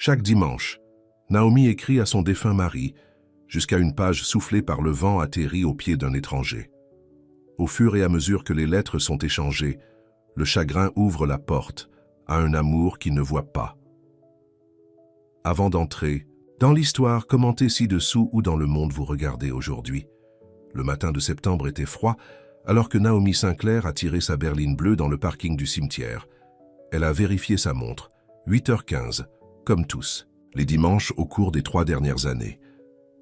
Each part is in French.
Chaque dimanche, Naomi écrit à son défunt mari, jusqu'à une page soufflée par le vent atterrit au pied d'un étranger. Au fur et à mesure que les lettres sont échangées, le chagrin ouvre la porte à un amour qui ne voit pas. Avant d'entrer, dans l'histoire, commentez ci-dessous où dans le monde vous regardez aujourd'hui. Le matin de septembre était froid, alors que Naomi Sinclair a tiré sa berline bleue dans le parking du cimetière. Elle a vérifié sa montre, 8h15, comme tous, les dimanches au cours des 3 dernières années.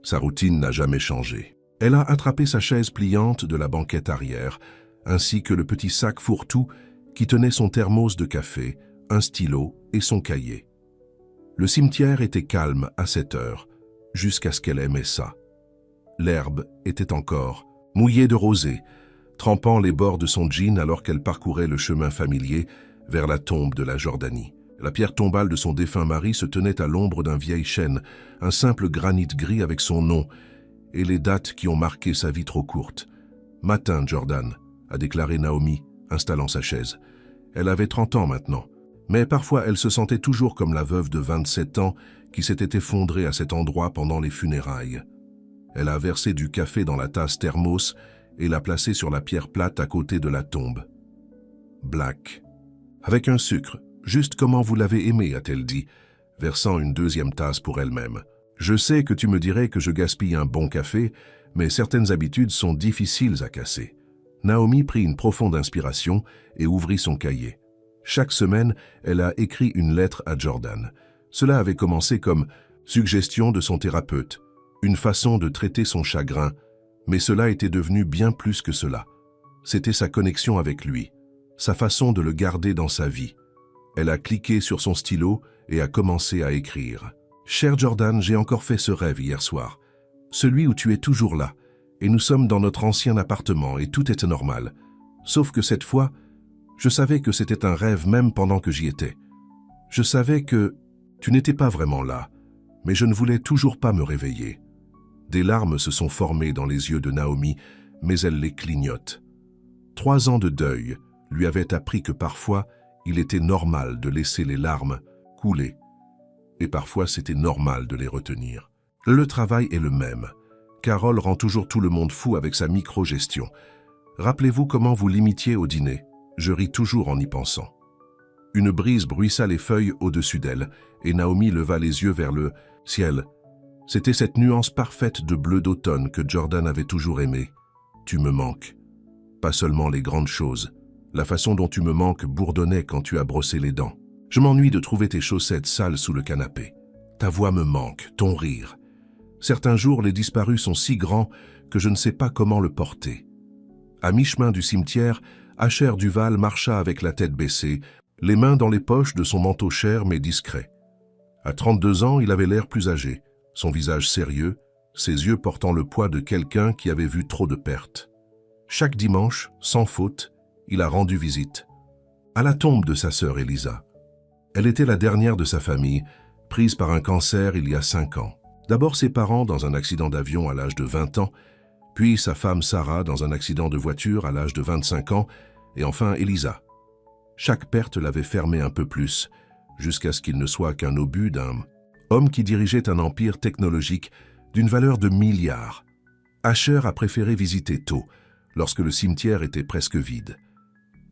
Sa routine n'a jamais changé. Elle a attrapé sa chaise pliante de la banquette arrière, ainsi que le petit sac fourre-tout qui tenait son thermos de café, un stylo et son cahier. Le cimetière était calme à 7 heures, jusqu'à ce qu'elle aimait ça. L'herbe était encore mouillée de rosée, trempant les bords de son jean alors qu'elle parcourait le chemin familier vers la tombe de la Jordanie. La pierre tombale de son défunt mari se tenait à l'ombre d'un vieil chêne, un simple granit gris avec son nom et les dates qui ont marqué sa vie trop courte. « Matin, Jordan », a déclaré Naomi, installant sa chaise. Elle avait 30 ans maintenant, mais parfois elle se sentait toujours comme la veuve de 27 ans qui s'était effondrée à cet endroit pendant les funérailles. Elle a versé du café dans la tasse thermos et l'a placé sur la pierre plate à côté de la tombe. « Black. Avec un sucre, juste comment vous l'avez aimé, a-t-elle dit, versant une deuxième tasse pour elle-même. Je sais que tu me dirais que je gaspille un bon café, mais certaines habitudes sont difficiles à casser. Naomi prit une profonde inspiration et ouvrit son cahier. Chaque semaine, elle a écrit une lettre à Jordan. Cela avait commencé comme suggestion de son thérapeute, une façon de traiter son chagrin, mais cela était devenu bien plus que cela. C'était sa connexion avec lui, sa façon de le garder dans sa vie. Elle a cliqué sur son stylo et a commencé à écrire. « Cher Jordan, j'ai encore fait ce rêve hier soir. Celui où tu es toujours là, et nous sommes dans notre ancien appartement et tout était normal. Sauf que cette fois, je savais que c'était un rêve même pendant que j'y étais. Je savais que tu n'étais pas vraiment là, mais je ne voulais toujours pas me réveiller. » Des larmes se sont formées dans les yeux de Naomi, mais elle les clignote. 3 ans de deuil lui avaient appris que parfois, il était normal de laisser les larmes couler. Et parfois, c'était normal de les retenir. Le travail est le même. Carole rend toujours tout le monde fou avec sa micro-gestion. Rappelez-vous comment vous l'imitiez au dîner. Je ris toujours en y pensant. Une brise bruissa les feuilles au-dessus d'elle, et Naomi leva les yeux vers le ciel. C'était cette nuance parfaite de bleu d'automne que Jordan avait toujours aimée. Tu me manques. Pas seulement les grandes choses. La façon dont tu me manques bourdonnait quand tu as brossé les dents. Je m'ennuie de trouver tes chaussettes sales sous le canapé. Ta voix me manque, ton rire. Certains jours, les disparus sont si grands que je ne sais pas comment le porter. À mi-chemin du cimetière, Asher Duval marcha avec la tête baissée, les mains dans les poches de son manteau cher mais discret. À 32 ans, il avait l'air plus âgé, son visage sérieux, ses yeux portant le poids de quelqu'un qui avait vu trop de pertes. Chaque dimanche, sans faute, il a rendu visite. À la tombe de sa sœur Elisa. Elle était la dernière de sa famille, prise par un cancer il y a 5 ans. D'abord ses parents dans un accident d'avion à l'âge de 20 ans, puis sa femme Sarah dans un accident de voiture à l'âge de 25 ans, et enfin Elisa. Chaque perte l'avait fermé un peu plus, jusqu'à ce qu'il ne soit qu'un obus d'un homme qui dirigeait un empire technologique d'une valeur de milliards. Asher a préféré visiter tôt, lorsque le cimetière était presque vide.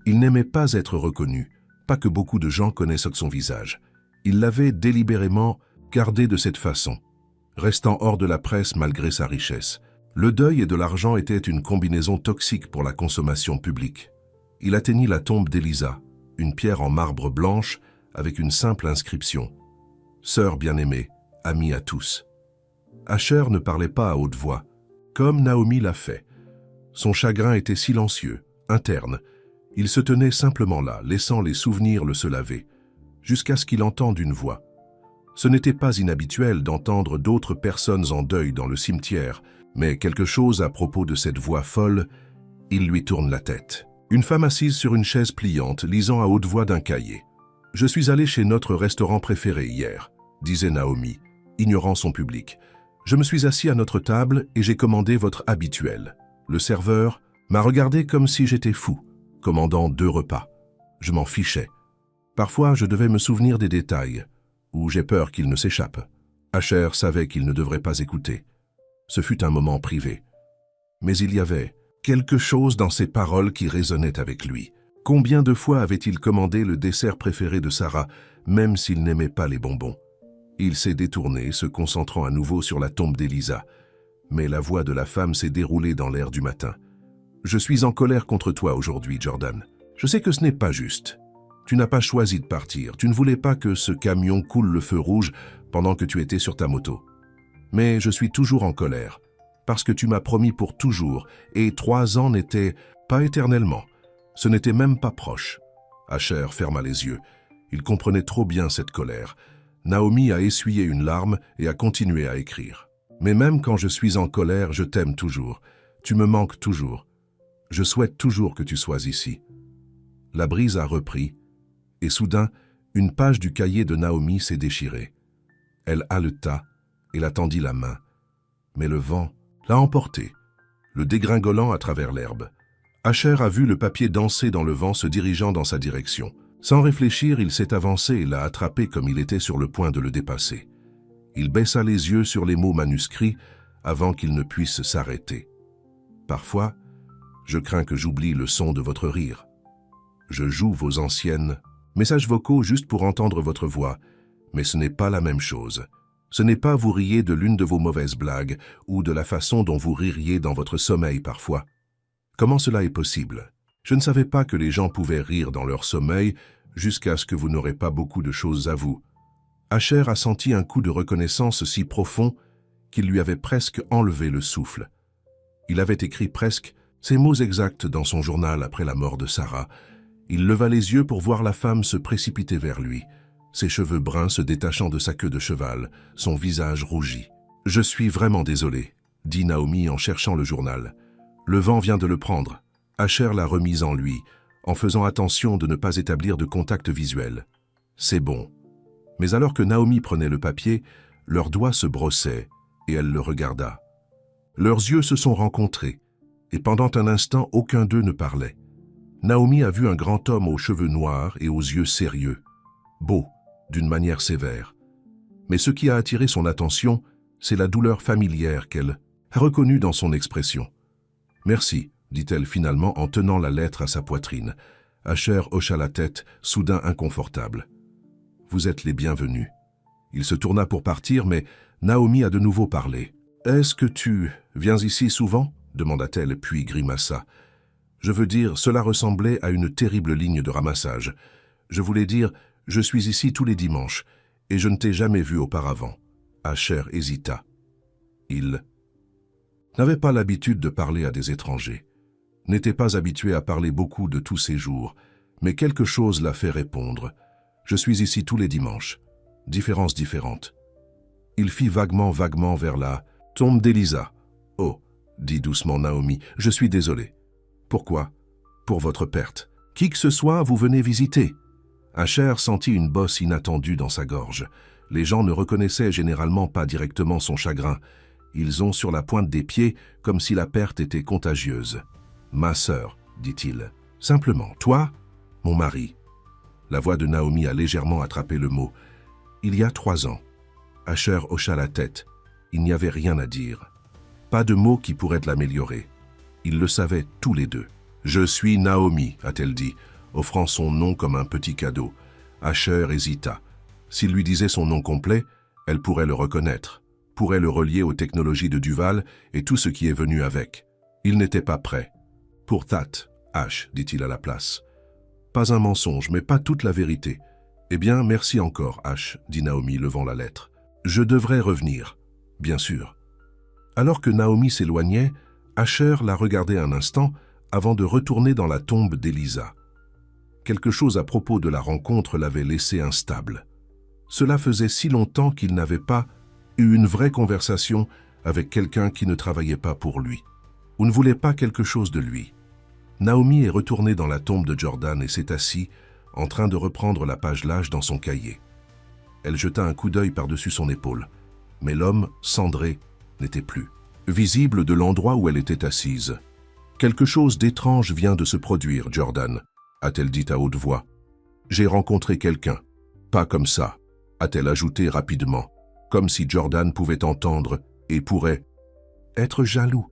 Il n'aimait pas être reconnu, pas que beaucoup de gens connaissent son visage. Il l'avait délibérément gardé de cette façon, restant hors de la presse malgré sa richesse. Le deuil et de l'argent étaient une combinaison toxique pour la consommation publique. Il atteignit la tombe d'Elisa, une pierre en marbre blanche avec une simple inscription. « Sœur bien-aimée, amie à tous ». Asher ne parlait pas à haute voix, comme Naomi l'a fait. Son chagrin était silencieux, interne. Il se tenait simplement là, laissant les souvenirs le se laver, jusqu'à ce qu'il entende une voix. Ce n'était pas inhabituel d'entendre d'autres personnes en deuil dans le cimetière, mais quelque chose à propos de cette voix folle, il lui tourne la tête. Une femme assise sur une chaise pliante, lisant à haute voix d'un cahier. « Je suis allé chez notre restaurant préféré hier », disait Naomi, ignorant son public. « Je me suis assis à notre table et j'ai commandé votre habituel. Le serveur m'a regardé comme si j'étais fou, commandant 2 repas. Je m'en fichais. Parfois, je devais me souvenir des détails. ou j'ai peur qu'il ne s'échappe. Asher savait qu'il ne devrait pas écouter. Ce fut un moment privé. Mais il y avait quelque chose dans ses paroles qui résonnait avec lui. Combien de fois avait-il commandé le dessert préféré de Sarah, même s'il n'aimait pas les bonbons? Il s'est détourné, se concentrant à nouveau sur la tombe d'Elisa. Mais la voix de la femme s'est déroulée dans l'air du matin. « Je suis en colère contre toi aujourd'hui, Jordan. Je sais que ce n'est pas juste. Tu n'as pas choisi de partir. Tu ne voulais pas que ce camion coule le feu rouge pendant que tu étais sur ta moto. Mais je suis toujours en colère, parce que tu m'as promis pour toujours, et 3 ans n'étaient pas éternellement. Ce n'était même pas proche. » Asher ferma les yeux. Il comprenait trop bien cette colère. Naomi a essuyé une larme et a continué à écrire. « Mais même quand je suis en colère, je t'aime toujours. Tu me manques toujours. Je souhaite toujours que tu sois ici. » La brise a repris, et soudain, une page du cahier de Naomi s'est déchirée. Elle haleta et la tendit la main. Mais le vent l'a emporté, le dégringolant à travers l'herbe. Asher a vu le papier danser dans le vent se dirigeant dans sa direction. Sans réfléchir, il s'est avancé et l'a attrapé comme il était sur le point de le dépasser. Il baissa les yeux sur les mots manuscrits avant qu'il ne puisse s'arrêter. « Parfois, je crains que j'oublie le son de votre rire. Je joue vos anciennes messages vocaux juste pour entendre votre voix, mais ce n'est pas la même chose. Ce n'est pas vous riez de l'une de vos mauvaises blagues ou de la façon dont vous ririez dans votre sommeil parfois. Comment cela est possible? Je ne savais pas que les gens pouvaient rire dans leur sommeil jusqu'à ce que vous n'aurez pas beaucoup de choses à vous. » Asher a senti un coup de reconnaissance si profond qu'il lui avait presque enlevé le souffle. Il avait écrit presque ces mots exacts dans son journal après la mort de Sarah. Il leva les yeux pour voir la femme se précipiter vers lui, ses cheveux bruns se détachant de sa queue de cheval, son visage rougi. « Je suis vraiment désolé, » dit Naomi en cherchant le journal. « Le vent vient de le prendre. » Asher l'a remise en lui, en faisant attention de ne pas établir de contact visuel. « C'est bon. » Mais alors que Naomi prenait le papier, leurs doigts se brossaient et elle le regarda. Leurs yeux se sont rencontrés et pendant un instant, aucun d'eux ne parlait. Naomi a vu un grand homme aux cheveux noirs et aux yeux sérieux, beau, d'une manière sévère. Mais ce qui a attiré son attention, c'est la douleur familière qu'elle a reconnue dans son expression. « Merci », dit-elle finalement en tenant la lettre à sa poitrine. Asher hocha la tête, soudain inconfortable. « Vous êtes les bienvenus. » Il se tourna pour partir, mais Naomi a de nouveau parlé. « Est-ce que tu viens ici souvent ?» demanda-t-elle, puis grimaça. « Je veux dire, cela ressemblait à une terrible ligne de ramassage. Je voulais dire, je suis ici tous les dimanches, et je ne t'ai jamais vu auparavant. » Asher hésita. Il n'avait pas l'habitude de parler à des étrangers, n'était pas habitué à parler beaucoup de tous ces jours, mais quelque chose l'a fait répondre. « Je suis ici tous les dimanches. Différences différentes. » Il fit vaguement vers la tombe d'Elisa. « Oh, » dit doucement Naomi, « je suis désolé. » « Pourquoi ? » ?»« Pour votre perte. Qui que ce soit, vous venez visiter. » Asher sentit une bosse inattendue dans sa gorge. Les gens ne reconnaissaient généralement pas directement son chagrin. Ils ont sur la pointe des pieds comme si la perte était contagieuse. « Ma sœur, » dit-il. « Simplement, toi, mon mari. » La voix de Naomi a légèrement attrapé le mot. « Il y a 3 ans. » Asher hocha la tête. Il n'y avait rien à dire. Pas de mot qui pourrait l'améliorer. Ils le savaient tous les deux. « Je suis Naomi », a-t-elle dit, offrant son nom comme un petit cadeau. Asher hésita. S'il lui disait son nom complet, elle pourrait le reconnaître, pourrait le relier aux technologies de Duval et tout ce qui est venu avec. Il n'était pas prêt. « Pour Tat, Ash, dit-il à la place. « Pas un mensonge, mais pas toute la vérité. »« Eh bien, merci encore, Ash, dit Naomi, levant la lettre. « Je devrais revenir, bien sûr. » Alors que Naomi s'éloignait, Asher la regardait un instant avant de retourner dans la tombe d'Elisa. Quelque chose à propos de la rencontre l'avait laissé instable. Cela faisait si longtemps qu'il n'avait pas eu une vraie conversation avec quelqu'un qui ne travaillait pas pour lui, ou ne voulait pas quelque chose de lui. Naomi est retournée dans la tombe de Jordan et s'est assise, en train de reprendre la page lâche dans son cahier. Elle jeta un coup d'œil par-dessus son épaule, mais l'homme, cendré, n'était plus visible de l'endroit où elle était assise. « Quelque chose d'étrange vient de se produire, Jordan, » a-t-elle dit à haute voix. « J'ai rencontré quelqu'un. Pas comme ça. a-t-elle ajouté rapidement, comme si Jordan pouvait entendre et pourrait être jaloux.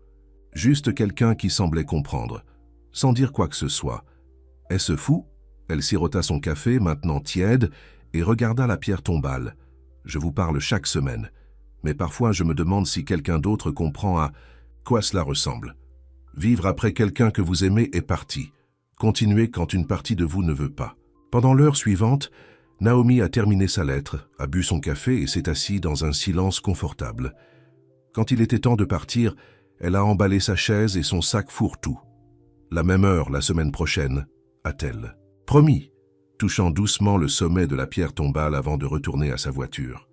Juste quelqu'un qui semblait comprendre, sans dire quoi que ce soit. Est-ce fou? Elle sirota son café, maintenant tiède, et regarda la pierre tombale. Je vous parle chaque semaine, mais parfois je me demande si quelqu'un d'autre comprend à quoi cela ressemble. Vivre après quelqu'un que vous aimez est parti. Continuez quand une partie de vous ne veut pas. Pendant l'heure suivante, Naomi a terminé sa lettre, a bu son café et s'est assise dans un silence confortable. Quand il était temps de partir, elle a emballé sa chaise et son sac fourre-tout. La même heure la semaine prochaine, a-t-elle promis, touchant doucement le sommet de la pierre tombale avant de retourner à sa voiture.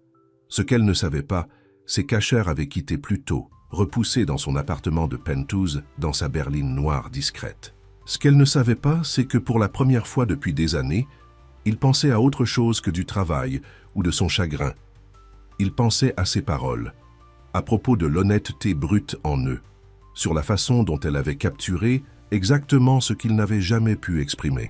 Ce qu'elle ne savait pas, c'est qu'Asher avait quitté plus tôt, repoussé dans son appartement de penthouse dans sa berline noire discrète. Ce qu'elle ne savait pas, c'est que pour la première fois depuis des années, il pensait à autre chose que du travail ou de son chagrin. Il pensait à ses paroles, à propos de l'honnêteté brute en eux, sur la façon dont elle avait capturé exactement ce qu'il n'avait jamais pu exprimer.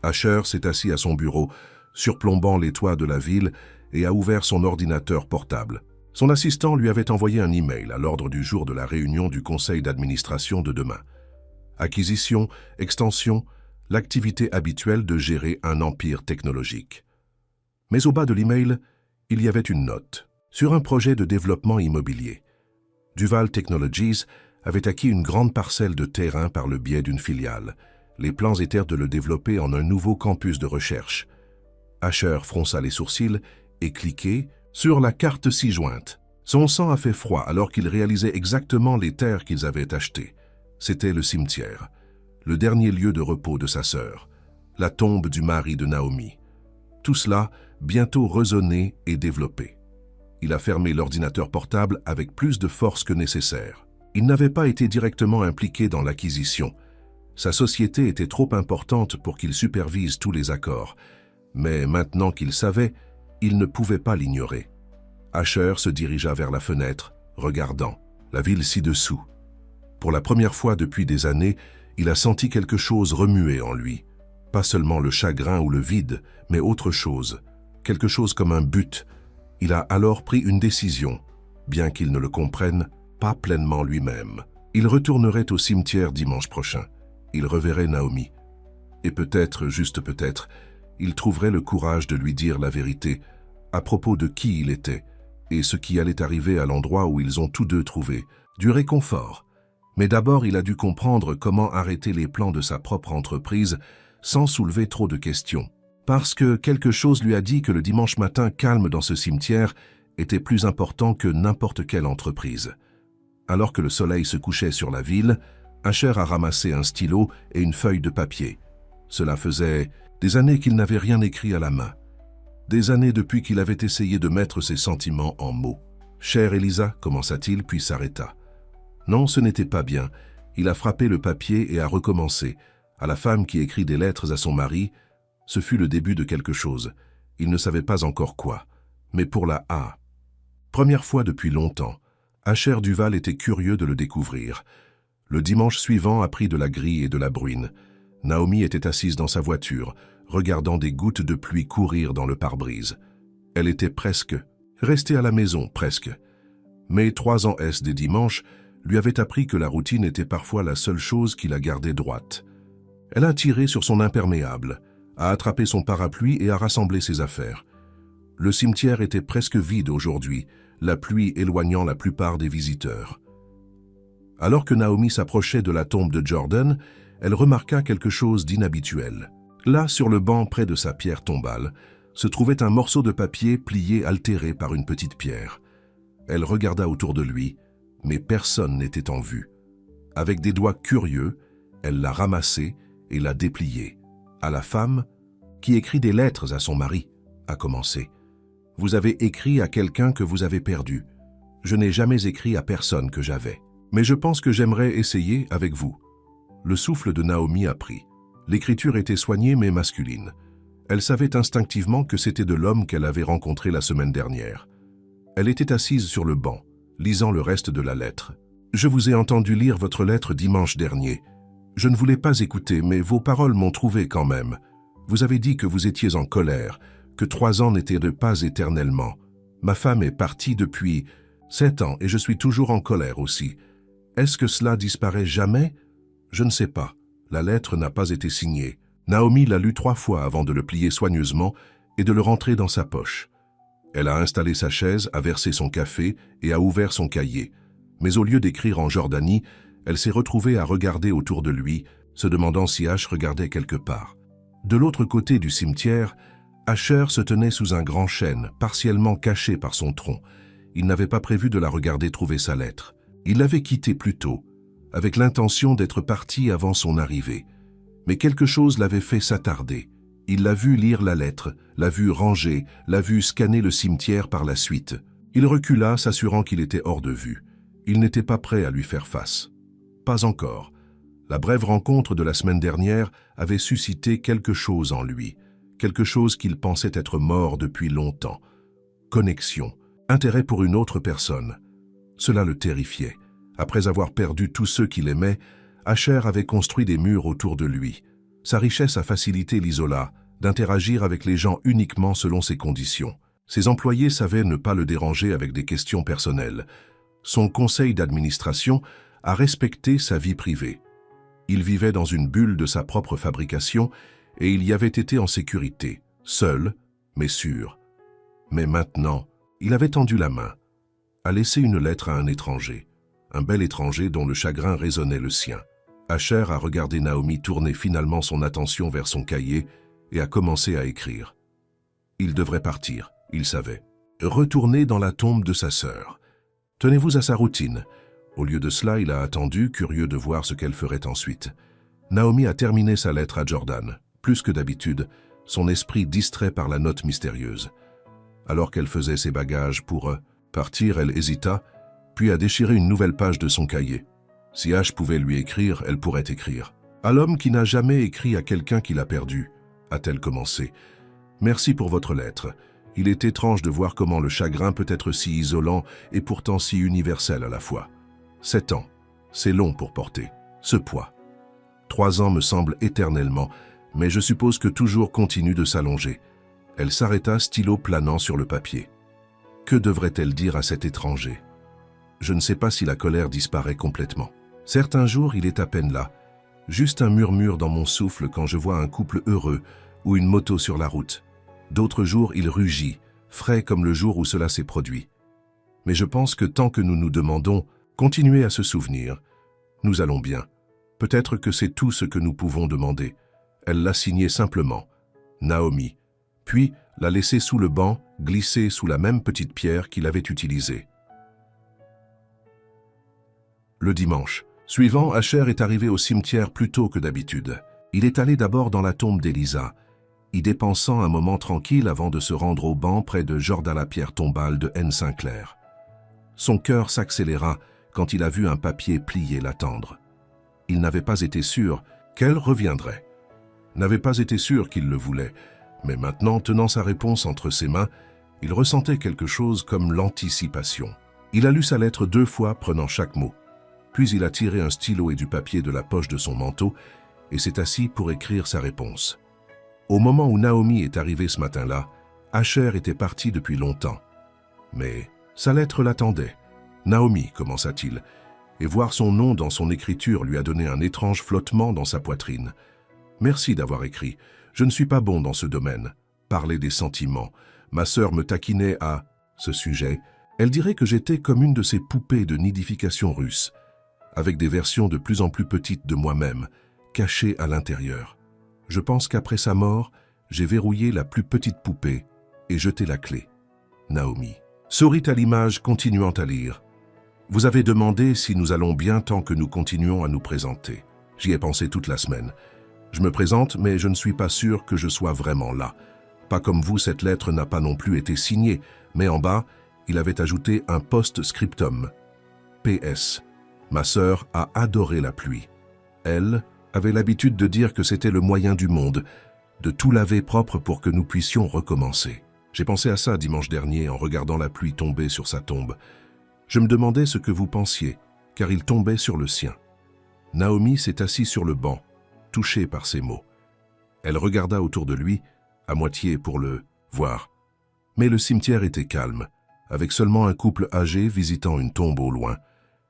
Asher s'est assis à son bureau, surplombant les toits de la ville, et a ouvert son ordinateur portable. Son assistant lui avait envoyé un email à l'ordre du jour de la réunion du conseil d'administration de demain. Acquisition, extension, l'activité habituelle de gérer un empire technologique. Mais au bas de l'email, il y avait une note, sur un projet de développement immobilier. Duval Technologies avait acquis une grande parcelle de terrain par le biais d'une filiale. Les plans étaient de le développer en un nouveau campus de recherche. Asher fronça les sourcils et cliquait sur la carte ci-jointe. Son sang a fait froid alors qu'il réalisait exactement les terres qu'ils avaient achetées. C'était le cimetière, le dernier lieu de repos de sa sœur, la tombe du mari de Naomi. Tout cela bientôt résonné et développé. Il a fermé l'ordinateur portable avec plus de force que nécessaire. Il n'avait pas été directement impliqué dans l'acquisition. Sa société était trop importante pour qu'il supervise tous les accords. Mais maintenant qu'il savait, il ne pouvait pas l'ignorer. Asher se dirigea vers la fenêtre, regardant la ville ci-dessous. Pour la première fois depuis des années, il a senti quelque chose remuer en lui. Pas seulement le chagrin ou le vide, mais autre chose. Quelque chose comme un but. Il a alors pris une décision, bien qu'il ne le comprenne pas pleinement lui-même. Il retournerait au cimetière dimanche prochain. Il reverrait Naomi. Et peut-être, juste peut-être, il trouverait le courage de lui dire la vérité à propos de qui il était et ce qui allait arriver à l'endroit où ils ont tous deux trouvé du réconfort. Mais d'abord, il a dû comprendre comment arrêter les plans de sa propre entreprise sans soulever trop de questions. Parce que quelque chose lui a dit que le dimanche matin calme dans ce cimetière était plus important que n'importe quelle entreprise. Alors que le soleil se couchait sur la ville, Asher a ramassé un stylo et une feuille de papier. Cela faisait des années qu'il n'avait rien écrit à la main. Des années depuis qu'il avait essayé de mettre ses sentiments en mots. « Chère Elisa », commença-t-il, puis s'arrêta. Non, ce n'était pas bien. Il a frappé le papier et a recommencé. À la femme qui écrit des lettres à son mari, ce fut le début de quelque chose. Il ne savait pas encore quoi. Mais pour la A. Première fois depuis longtemps, Asher Duval était curieux de le découvrir. Le dimanche suivant apprit de la grille et de la bruine. Naomi était assise dans sa voiture, regardant des gouttes de pluie courir dans le pare-brise. Elle était presque restée à la maison, presque. Mais 3 ans des dimanches lui avaient appris que la routine était parfois la seule chose qui la gardait droite. Elle a tiré sur son imperméable, a attrapé son parapluie et a rassemblé ses affaires. Le cimetière était presque vide aujourd'hui, la pluie éloignant la plupart des visiteurs. Alors que Naomi s'approchait de la tombe de Jordan, elle remarqua quelque chose d'inhabituel. Là, sur le banc près de sa pierre tombale, se trouvait un morceau de papier plié altéré par une petite pierre. Elle regarda autour de lui, mais personne n'était en vue. Avec des doigts curieux, elle l'a ramassé et l'a déplié. À la femme, qui écrit des lettres à son mari, a commencé. « Vous avez écrit à quelqu'un que vous avez perdu. Je n'ai jamais écrit à personne que j'avais. Mais je pense que j'aimerais essayer avec vous. » Le souffle de Naomi a pris. L'écriture était soignée mais masculine. Elle savait instinctivement que c'était de l'homme qu'elle avait rencontré la semaine dernière. Elle était assise sur le banc, lisant le reste de la lettre. « Je vous ai entendu lire votre lettre dimanche dernier. Je ne voulais pas écouter, mais vos paroles m'ont trouvé quand même. Vous avez dit que vous étiez en colère, que 3 ans n'étaient pas éternellement. Ma femme est partie depuis 7 ans et je suis toujours en colère aussi. Est-ce que cela disparaît jamais? Je ne sais pas. La lettre n'a pas été signée. Naomi l'a lu 3 fois avant de le plier soigneusement et de le rentrer dans sa poche. Elle a installé sa chaise, a versé son café et a ouvert son cahier. Mais au lieu d'écrire en Jordanie, elle s'est retrouvée à regarder autour de lui, se demandant si H regardait quelque part. De l'autre côté du cimetière, Asher se tenait sous un grand chêne, partiellement caché par son tronc. Il n'avait pas prévu de la regarder trouver sa lettre. Il l'avait quittée plus tôt, avec l'intention d'être parti avant son arrivée. Mais quelque chose l'avait fait s'attarder. Il l'a vu lire la lettre, l'a vu ranger, l'a vu scanner le cimetière par la suite. Il recula, s'assurant qu'il était hors de vue. Il n'était pas prêt à lui faire face. Pas encore. La brève rencontre de la semaine dernière avait suscité quelque chose en lui, quelque chose qu'il pensait être mort depuis longtemps. Connexion, intérêt pour une autre personne. Cela le terrifiait. Après avoir perdu tous ceux qu'il aimait, Asher avait construit des murs autour de lui. Sa richesse a facilité l'isola, d'interagir avec les gens uniquement selon ses conditions. Ses employés savaient ne pas le déranger avec des questions personnelles. Son conseil d'administration a respecté sa vie privée. Il vivait dans une bulle de sa propre fabrication et il y avait été en sécurité, seul, mais sûr. Mais maintenant, il avait tendu la main, a laissé une lettre à un étranger, un bel étranger dont le chagrin résonnait le sien. Asher a regardé Naomi tourner finalement son attention vers son cahier et a commencé à écrire. Il devrait partir, il savait. Retourner dans la tombe de sa sœur. Tenez-vous à sa routine. Au lieu de cela, il a attendu, curieux de voir ce qu'elle ferait ensuite. Naomi a terminé sa lettre à Jordan. Plus que d'habitude, son esprit distrait par la note mystérieuse. Alors qu'elle faisait ses bagages pour partir, elle hésita, puis a déchiré une nouvelle page de son cahier. Si H pouvait lui écrire, elle pourrait écrire. À l'homme qui n'a jamais écrit à quelqu'un qu'il a perdu, a-t-elle commencé. Merci pour votre lettre. Il est étrange de voir comment le chagrin peut être si isolant et pourtant si universel à la fois. 7 ans, c'est long pour porter. Ce poids. 3 ans me semble éternellement, mais je suppose que toujours continue de s'allonger. Elle s'arrêta, stylo planant sur le papier. Que devrait-elle dire à cet étranger? Je ne sais pas si la colère disparaît complètement. Certains jours, il est à peine là. Juste un murmure dans mon souffle quand je vois un couple heureux ou une moto sur la route. D'autres jours, il rugit, frais comme le jour où cela s'est produit. Mais je pense que tant que nous nous demandons « Continuez à se souvenir », nous allons bien. Peut-être que c'est tout ce que nous pouvons demander. Elle l'a signé simplement. Naomi. Puis l'a laissé sous le banc, glissé sous la même petite pierre qu'il avait utilisée. Le dimanche suivant, Asher est arrivé au cimetière plus tôt que d'habitude. Il est allé d'abord dans la tombe d'Elisa, y dépensant un moment tranquille avant de se rendre au banc près de Jordan la pierre tombale de N. Sinclair. Son cœur s'accéléra quand il a vu un papier plié l'attendre. Il n'avait pas été sûr qu'elle reviendrait. N'avait pas été sûr qu'il le voulait, mais maintenant, tenant sa réponse entre ses mains, il ressentait quelque chose comme l'anticipation. Il a lu sa lettre 2 fois, prenant chaque mot. Puis il a tiré un stylo et du papier de la poche de son manteau et s'est assis pour écrire sa réponse. Au moment où Naomi est arrivée ce matin-là, Asher était parti depuis longtemps. Mais sa lettre l'attendait. Naomi, commença-t-il, et voir son nom dans son écriture lui a donné un étrange flottement dans sa poitrine. Merci d'avoir écrit. Je ne suis pas bon dans ce domaine. Parler des sentiments. Ma sœur me taquinait à ce sujet. Elle dirait que j'étais comme une de ces poupées de nidification russe, avec des versions de plus en plus petites de moi-même, cachées à l'intérieur. Je pense qu'après sa mort, j'ai verrouillé la plus petite poupée et jeté la clé. Naomi. Sourit à l'image, continuant à lire. Vous avez demandé si nous allons bien tant que nous continuons à nous présenter. J'y ai pensé toute la semaine. Je me présente, mais je ne suis pas sûr que je sois vraiment là. Pas comme vous, cette lettre n'a pas non plus été signée, mais en bas, il avait ajouté un post-scriptum. PS. Ma sœur a adoré la pluie. Elle avait l'habitude de dire que c'était le moyen du monde, de tout laver propre pour que nous puissions recommencer. J'ai pensé à ça dimanche dernier en regardant la pluie tomber sur sa tombe. Je me demandais ce que vous pensiez, car il tombait sur le sien. Naomi s'est assise sur le banc, touchée par ces mots. Elle regarda autour de lui, à moitié pour le voir. Mais le cimetière était calme, avec seulement un couple âgé visitant une tombe au loin.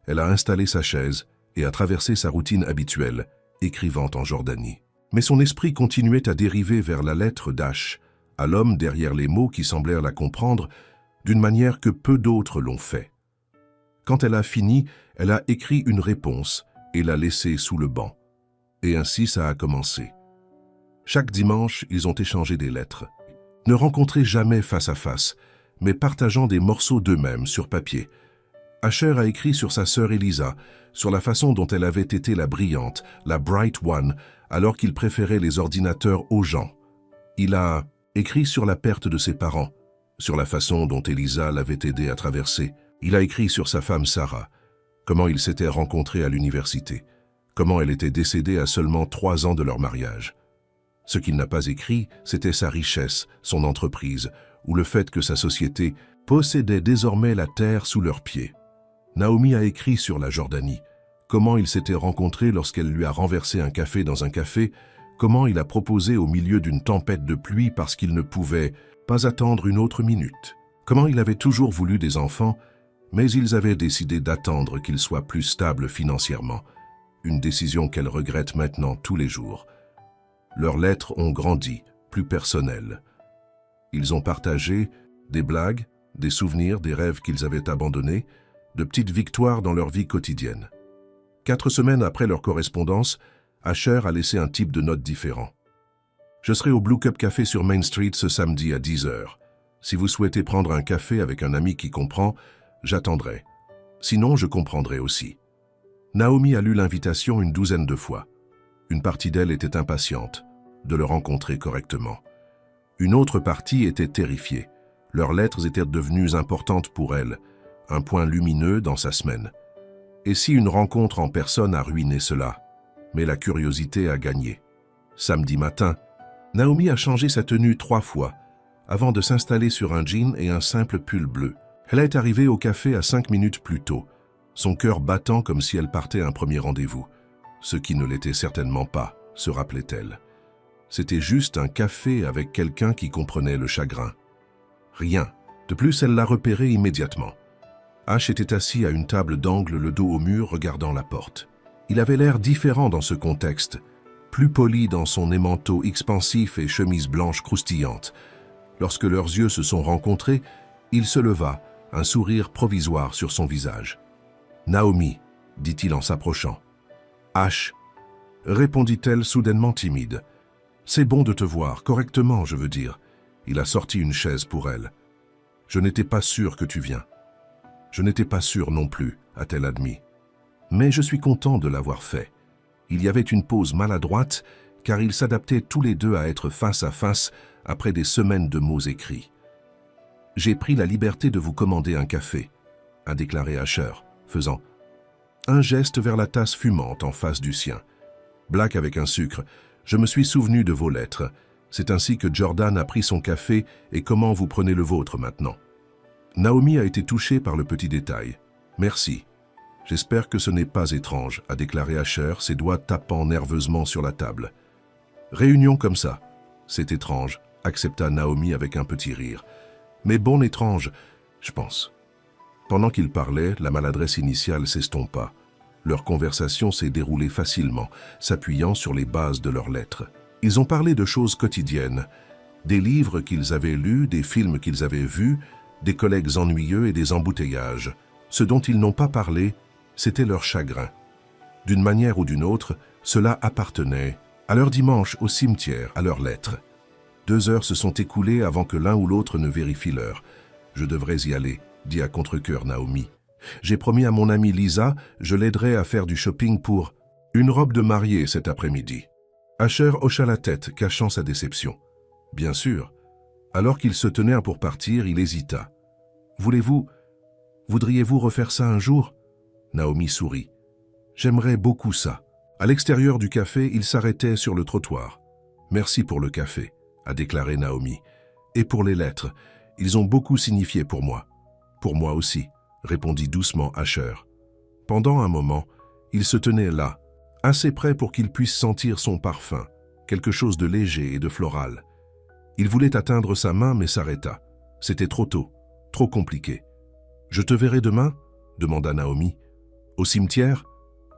Elle a installé sa chaise et a traversé sa routine habituelle, écrivant en Jordanie. Mais son esprit continuait à dériver vers la lettre d'Ash, à l'homme derrière les mots qui semblèrent la comprendre d'une manière que peu d'autres l'ont fait. Quand elle a fini, elle a écrit une réponse et l'a laissée sous le banc. Et ainsi ça a commencé. Chaque dimanche, ils ont échangé des lettres. Ne rencontrés jamais face à face, mais partageant des morceaux d'eux-mêmes sur papier. Asher a écrit sur sa sœur Elisa, sur la façon dont elle avait été la brillante, la bright one, alors qu'il préférait les ordinateurs aux gens. Il a écrit sur la perte de ses parents, sur la façon dont Elisa l'avait aidé à traverser. Il a écrit sur sa femme Sarah, comment ils s'étaient rencontrés à l'université, comment elle était décédée à seulement 3 ans de leur mariage. Ce qu'il n'a pas écrit, c'était sa richesse, son entreprise, ou le fait que sa société possédait désormais la terre sous leurs pieds. Naomi a écrit sur la Jordanie, comment ils s'étaient rencontrés lorsqu'elle lui a renversé un café dans un café, comment il a proposé au milieu d'une tempête de pluie parce qu'il ne pouvait pas attendre une autre minute, comment il avait toujours voulu des enfants, mais ils avaient décidé d'attendre qu'ils soient plus stables financièrement, une décision qu'elle regrette maintenant tous les jours. Leurs lettres ont grandi, plus personnelles. Ils ont partagé des blagues, des souvenirs, des rêves qu'ils avaient abandonnés, de petites victoires dans leur vie quotidienne. 4 semaines après leur correspondance, Asher a laissé un type de note différent. « Je serai au Blue Cup Café sur Main Street ce samedi à 10 h. Si vous souhaitez prendre un café avec un ami qui comprend, j'attendrai. Sinon, je comprendrai aussi. » Naomi a lu l'invitation une 12aine de fois. Une partie d'elle était impatiente de le rencontrer correctement. Une autre partie était terrifiée. Leurs lettres étaient devenues importantes pour elle, un point lumineux dans sa semaine. Et si une rencontre en personne a ruiné cela? Mais la curiosité a gagné. Samedi matin, Naomi a changé sa tenue 3 fois, avant de s'installer sur un jean et un simple pull bleu. Elle est arrivée au café à 5 minutes plus tôt, son cœur battant comme si elle partait à un premier rendez-vous. Ce qui ne l'était certainement pas, se rappelait-elle. C'était juste un café avec quelqu'un qui comprenait le chagrin. Rien. De plus, elle l'a repéré immédiatement. Ash était assis à une table d'angle, le dos au mur, regardant la porte. Il avait l'air différent dans ce contexte, plus poli dans son émanteau expansif et chemise blanche croustillante. Lorsque leurs yeux se sont rencontrés, il se leva, un sourire provisoire sur son visage. « Naomi », dit-il en s'approchant. « Ash », répondit-elle soudainement timide. « C'est bon de te voir, correctement, je veux dire. » Il a sorti une chaise pour elle. « Je n'étais pas sûr que tu viens. » « Je n'étais pas sûr non plus, a-t-elle admis. Mais je suis content de l'avoir fait. Il y avait une pause maladroite, car ils s'adaptaient tous les deux à être face à face après des semaines de mots écrits. « J'ai pris la liberté de vous commander un café, » a déclaré Asher, faisant un geste vers la tasse fumante en face du sien. « Black avec un sucre, je me suis souvenu de vos lettres. C'est ainsi que Jordan a pris son café et comment vous prenez le vôtre maintenant. » Naomi a été touchée par le petit détail. « Merci. J'espère que ce n'est pas étrange, » a déclaré Asher, ses doigts tapant nerveusement sur la table. « Réunion comme ça. C'est étrange, » accepta Naomi avec un petit rire. « Mais bon étrange, je pense. » Pendant qu'ils parlaient, la maladresse initiale s'estompa. Leur conversation s'est déroulée facilement, s'appuyant sur les bases de leurs lettres. Ils ont parlé de choses quotidiennes, des livres qu'ils avaient lus, des films qu'ils avaient vus, des collègues ennuyeux et des embouteillages. Ce dont ils n'ont pas parlé, c'était leur chagrin. D'une manière ou d'une autre, cela appartenait à leur dimanche au cimetière, à leurs lettres. 2 heures se sont écoulées avant que l'un ou l'autre ne vérifie l'heure. « Je devrais y aller », dit à contre-cœur Naomi. « J'ai promis à mon amie Lisa, je l'aiderai à faire du shopping pour une robe de mariée cet après-midi. » Asher hocha la tête, cachant sa déception. « Bien sûr. » Alors qu'il se tenait pour partir, il hésita. « Voudriez-vous refaire ça un jour ?» Naomi sourit. « J'aimerais beaucoup ça. » À l'extérieur du café, il s'arrêtait sur le trottoir. « Merci pour le café », a déclaré Naomi. « Et pour les lettres, ils ont beaucoup signifié pour moi. »« Pour moi aussi », répondit doucement Asher. Pendant un moment, il se tenait là, assez près pour qu'il puisse sentir son parfum, quelque chose de léger et de floral. Il voulait atteindre sa main mais s'arrêta. C'était trop tôt, trop compliqué. « Je te verrai demain ?» demanda Naomi. « Au cimetière ?»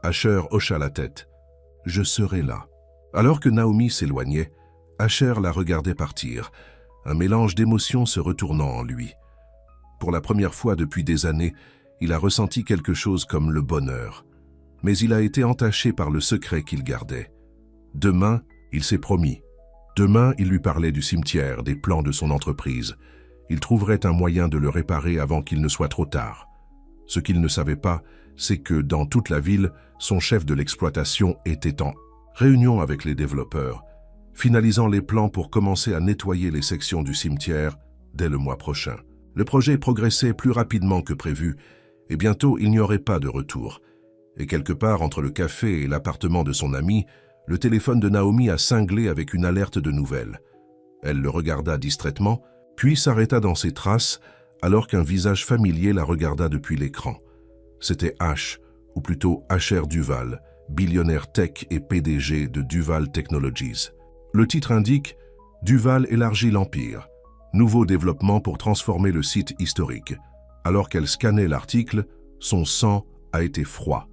Asher hocha la tête. « Je serai là. » Alors que Naomi s'éloignait, Asher la regardait partir, un mélange d'émotions se retournant en lui. Pour la première fois depuis des années, il a ressenti quelque chose comme le bonheur. Mais il a été entaché par le secret qu'il gardait. Demain, il s'est promis. Demain, il lui parlait du cimetière, des plans de son entreprise. Il trouverait un moyen de le réparer avant qu'il ne soit trop tard. Ce qu'il ne savait pas, c'est que dans toute la ville, son chef de l'exploitation était en réunion avec les développeurs, finalisant les plans pour commencer à nettoyer les sections du cimetière dès le mois prochain. Le projet progressait plus rapidement que prévu, et bientôt il n'y aurait pas de retour. Et quelque part entre le café et l'appartement de son ami, le téléphone de Naomi a cinglé avec une alerte de nouvelles. Elle le regarda distraitement, puis s'arrêta dans ses traces, alors qu'un visage familier la regarda depuis l'écran. C'était Ash, ou plutôt Asher Duval, billionnaire tech et PDG de Duval Technologies. Le titre indique « Duval élargit l'empire ». Nouveau développement pour transformer le site historique. Alors qu'elle scannait l'article, son sang a été froid.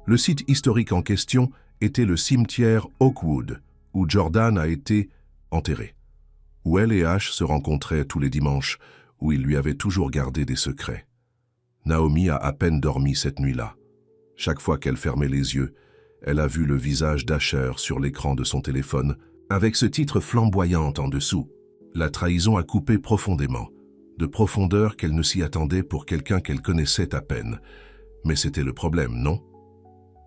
Le site historique en question était le cimetière Oakwood, où Jordan a été enterré. Où elle et Ash se rencontraient tous les dimanches, où il lui avait toujours gardé des secrets. Naomi a à peine dormi cette nuit-là. Chaque fois qu'elle fermait les yeux, elle a vu le visage d'Asher sur l'écran de son téléphone, avec ce titre flamboyant en dessous. La trahison a coupé profondément, de profondeur qu'elle ne s'y attendait pour quelqu'un qu'elle connaissait à peine. Mais c'était le problème, non?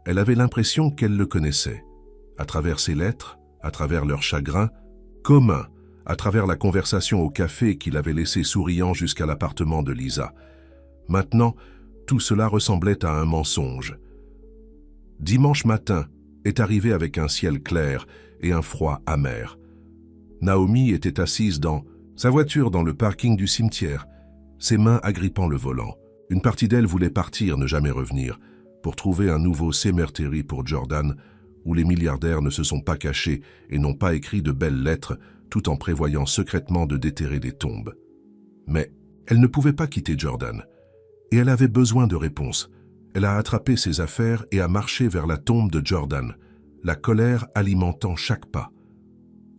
Elle avait l'impression qu'elle le connaissait, à travers ses lettres, à travers leur chagrin commun, à travers la conversation au café qu'il avait laissé souriant jusqu'à l'appartement de Lisa. Maintenant, tout cela ressemblait à un mensonge. Dimanche matin est arrivé avec un ciel clair et un froid amer. Naomi était assise dans sa voiture dans le parking du cimetière, ses mains agrippant le volant. Une partie d'elle voulait partir, ne jamais revenir, pour trouver un nouveau cemetery pour Jordan, où les milliardaires ne se sont pas cachés et n'ont pas écrit de belles lettres, tout en prévoyant secrètement de déterrer des tombes. Mais elle ne pouvait pas quitter Jordan, et elle avait besoin de réponses. Elle a attrapé ses affaires et a marché vers la tombe de Jordan, la colère alimentant chaque pas.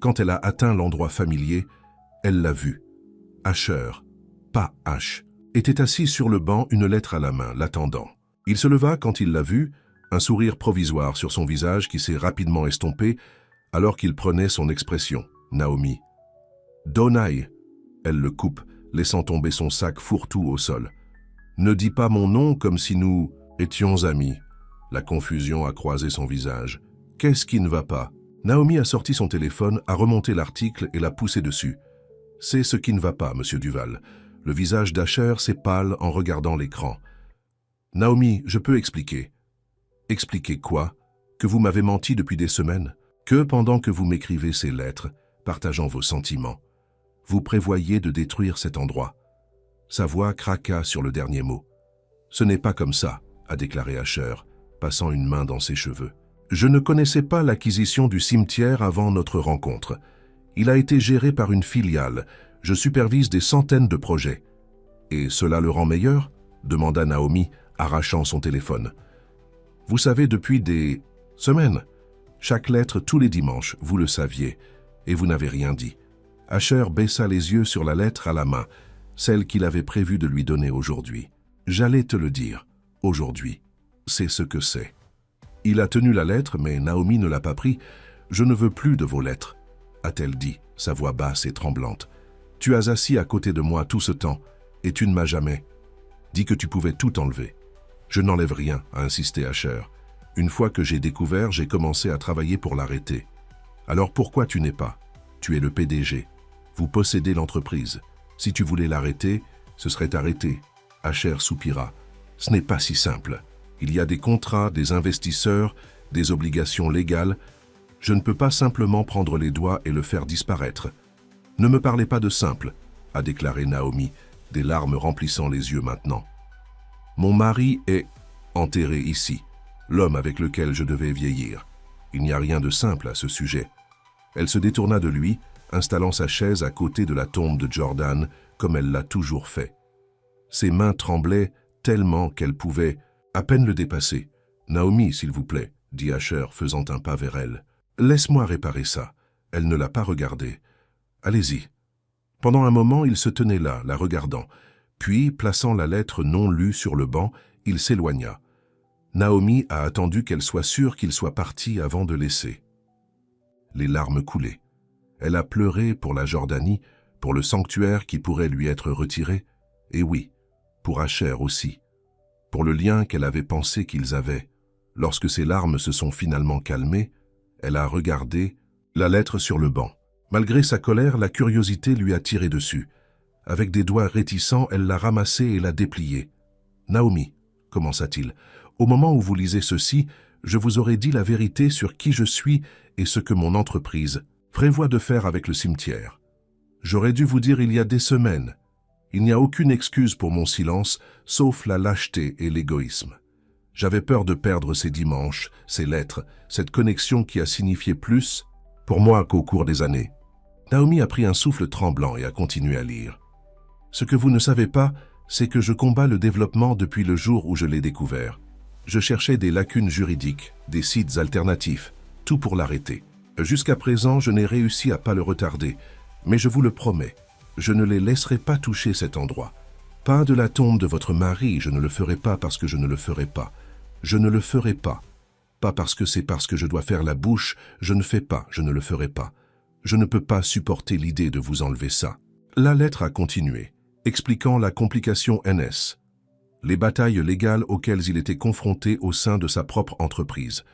Quand elle a atteint l'endroit familier, elle l'a vu. Asher, pas Ash, était assis sur le banc, une lettre à la main, l'attendant. Il se leva quand il l'a vue, un sourire provisoire sur son visage qui s'est rapidement estompé alors qu'il prenait son expression. Naomi. Donai. Elle le coupe, laissant tomber son sac fourre-tout au sol. Ne dis pas mon nom comme si nous étions amis. La confusion a croisé son visage. Qu'est-ce qui ne va pas? Naomi a sorti son téléphone, a remonté l'article et l'a poussé dessus. C'est ce qui ne va pas, monsieur Duval. Le visage d'Asher s'est pâle en regardant l'écran. Naomi, je peux expliquer. Expliquer quoi? Que vous m'avez menti depuis des semaines? Que pendant que vous m'écrivez ces lettres, partageant vos sentiments, vous prévoyez de détruire cet endroit? Sa voix craqua sur le dernier mot. Ce n'est pas comme ça, a déclaré Asher, passant une main dans ses cheveux. Je ne connaissais pas l'acquisition du cimetière avant notre rencontre. Il a été géré par une filiale. Je supervise des centaines de projets. Et cela le rend meilleur? Demanda Naomi, arrachant son téléphone. Vous savez, depuis des semaines, chaque lettre tous les dimanches, vous le saviez, et vous n'avez rien dit. Asher baissa les yeux sur la lettre à la main, celle qu'il avait prévu de lui donner aujourd'hui. J'allais te le dire, aujourd'hui. C'est ce que c'est. Il a tenu la lettre, mais Naomi ne l'a pas pris. « Je ne veux plus de vos lettres », a-t-elle dit, sa voix basse et tremblante. « Tu as assis à côté de moi tout ce temps, et tu ne m'as jamais dit que tu pouvais tout enlever. »« Je n'enlève rien », a insisté Asher. « Une fois que j'ai découvert, j'ai commencé à travailler pour l'arrêter. Alors pourquoi tu n'es pas? Tu es le PDG. Vous possédez l'entreprise. Si tu voulais l'arrêter, ce serait arrêté. » Asher soupira. « Ce n'est pas si simple. Il y a des contrats, des investisseurs, des obligations légales. Je ne peux pas simplement prendre les doigts et le faire disparaître. »« Ne me parlez pas de simple, » a déclaré Naomi, des larmes remplissant les yeux maintenant. « Mon mari est enterré ici, l'homme avec lequel je devais vieillir. Il n'y a rien de simple à ce sujet. » Elle se détourna de lui, installant sa chaise à côté de la tombe de Jordan, comme elle l'a toujours fait. Ses mains tremblaient tellement qu'elle pouvait à peine le dépasser. « Naomi, s'il vous plaît, » dit Asher, faisant un pas vers elle. « Laisse-moi réparer ça. » Elle ne l'a pas regardé. « Allez-y. » Pendant un moment, il se tenait là, la regardant. Puis, plaçant la lettre non lue sur le banc, il s'éloigna. Naomi a attendu qu'elle soit sûre qu'il soit parti avant de laisser. Les larmes coulaient. Elle a pleuré pour la Jordanie, pour le sanctuaire qui pourrait lui être retiré, et oui, pour Asher aussi, pour le lien qu'elle avait pensé qu'ils avaient. Lorsque ses larmes se sont finalement calmées, elle a regardé la lettre sur le banc. Malgré sa colère, la curiosité lui a tiré dessus. Avec des doigts réticents, elle l'a ramassée et l'a dépliée. « Naomi, » commença-t-il, « au moment où vous lisez ceci, je vous aurais dit la vérité sur qui je suis et ce que mon entreprise prévoit de faire avec le cimetière. J'aurais dû vous dire il y a des semaines. Il n'y a aucune excuse pour mon silence, sauf la lâcheté et l'égoïsme. J'avais peur de perdre ces dimanches, ces lettres, cette connexion qui a signifié plus pour moi qu'au cours des années. » Naomi a pris un souffle tremblant et a continué à lire. « Ce que vous ne savez pas, c'est que je combats le développement depuis le jour où je l'ai découvert. Je cherchais des lacunes juridiques, des sites alternatifs, tout pour l'arrêter. Jusqu'à présent, je n'ai réussi à pas le retarder, mais je vous le promets, je ne les laisserai pas toucher cet endroit. Pas de la tombe de votre mari, je ne le ferai pas parce que je ne le ferai pas. Je ne le ferai pas. Pas parce que c'est parce que je dois faire la bouche, je ne fais pas, je ne le ferai pas. Je ne peux pas supporter l'idée de vous enlever ça. » La lettre a continué, expliquant la complication NS, les batailles légales auxquelles il était confronté au sein de sa propre entreprise.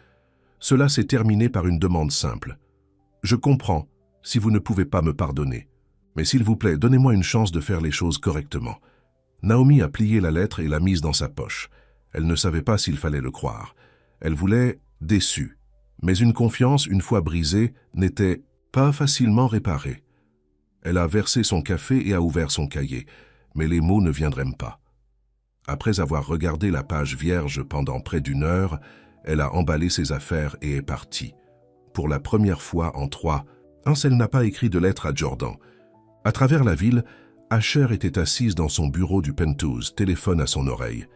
Cela s'est terminé par une demande simple. « Je comprends, si vous ne pouvez pas me pardonner. Mais s'il vous plaît, donnez-moi une chance de faire les choses correctement. » Naomi a plié la lettre et l'a mise dans sa poche. Elle ne savait pas s'il fallait le croire. Elle voulait déçue. Mais une confiance, une fois brisée, n'était pas facilement réparée. Elle a versé son café et a ouvert son cahier, mais les mots ne viendraient pas. Après avoir regardé la page vierge pendant près d'une heure, elle a emballé ses affaires et est partie. Pour la première fois en 3 ans, elle n'a pas écrit de lettre à Jordan. À travers la ville, Asher était assise dans son bureau du penthouse, téléphone à son oreille.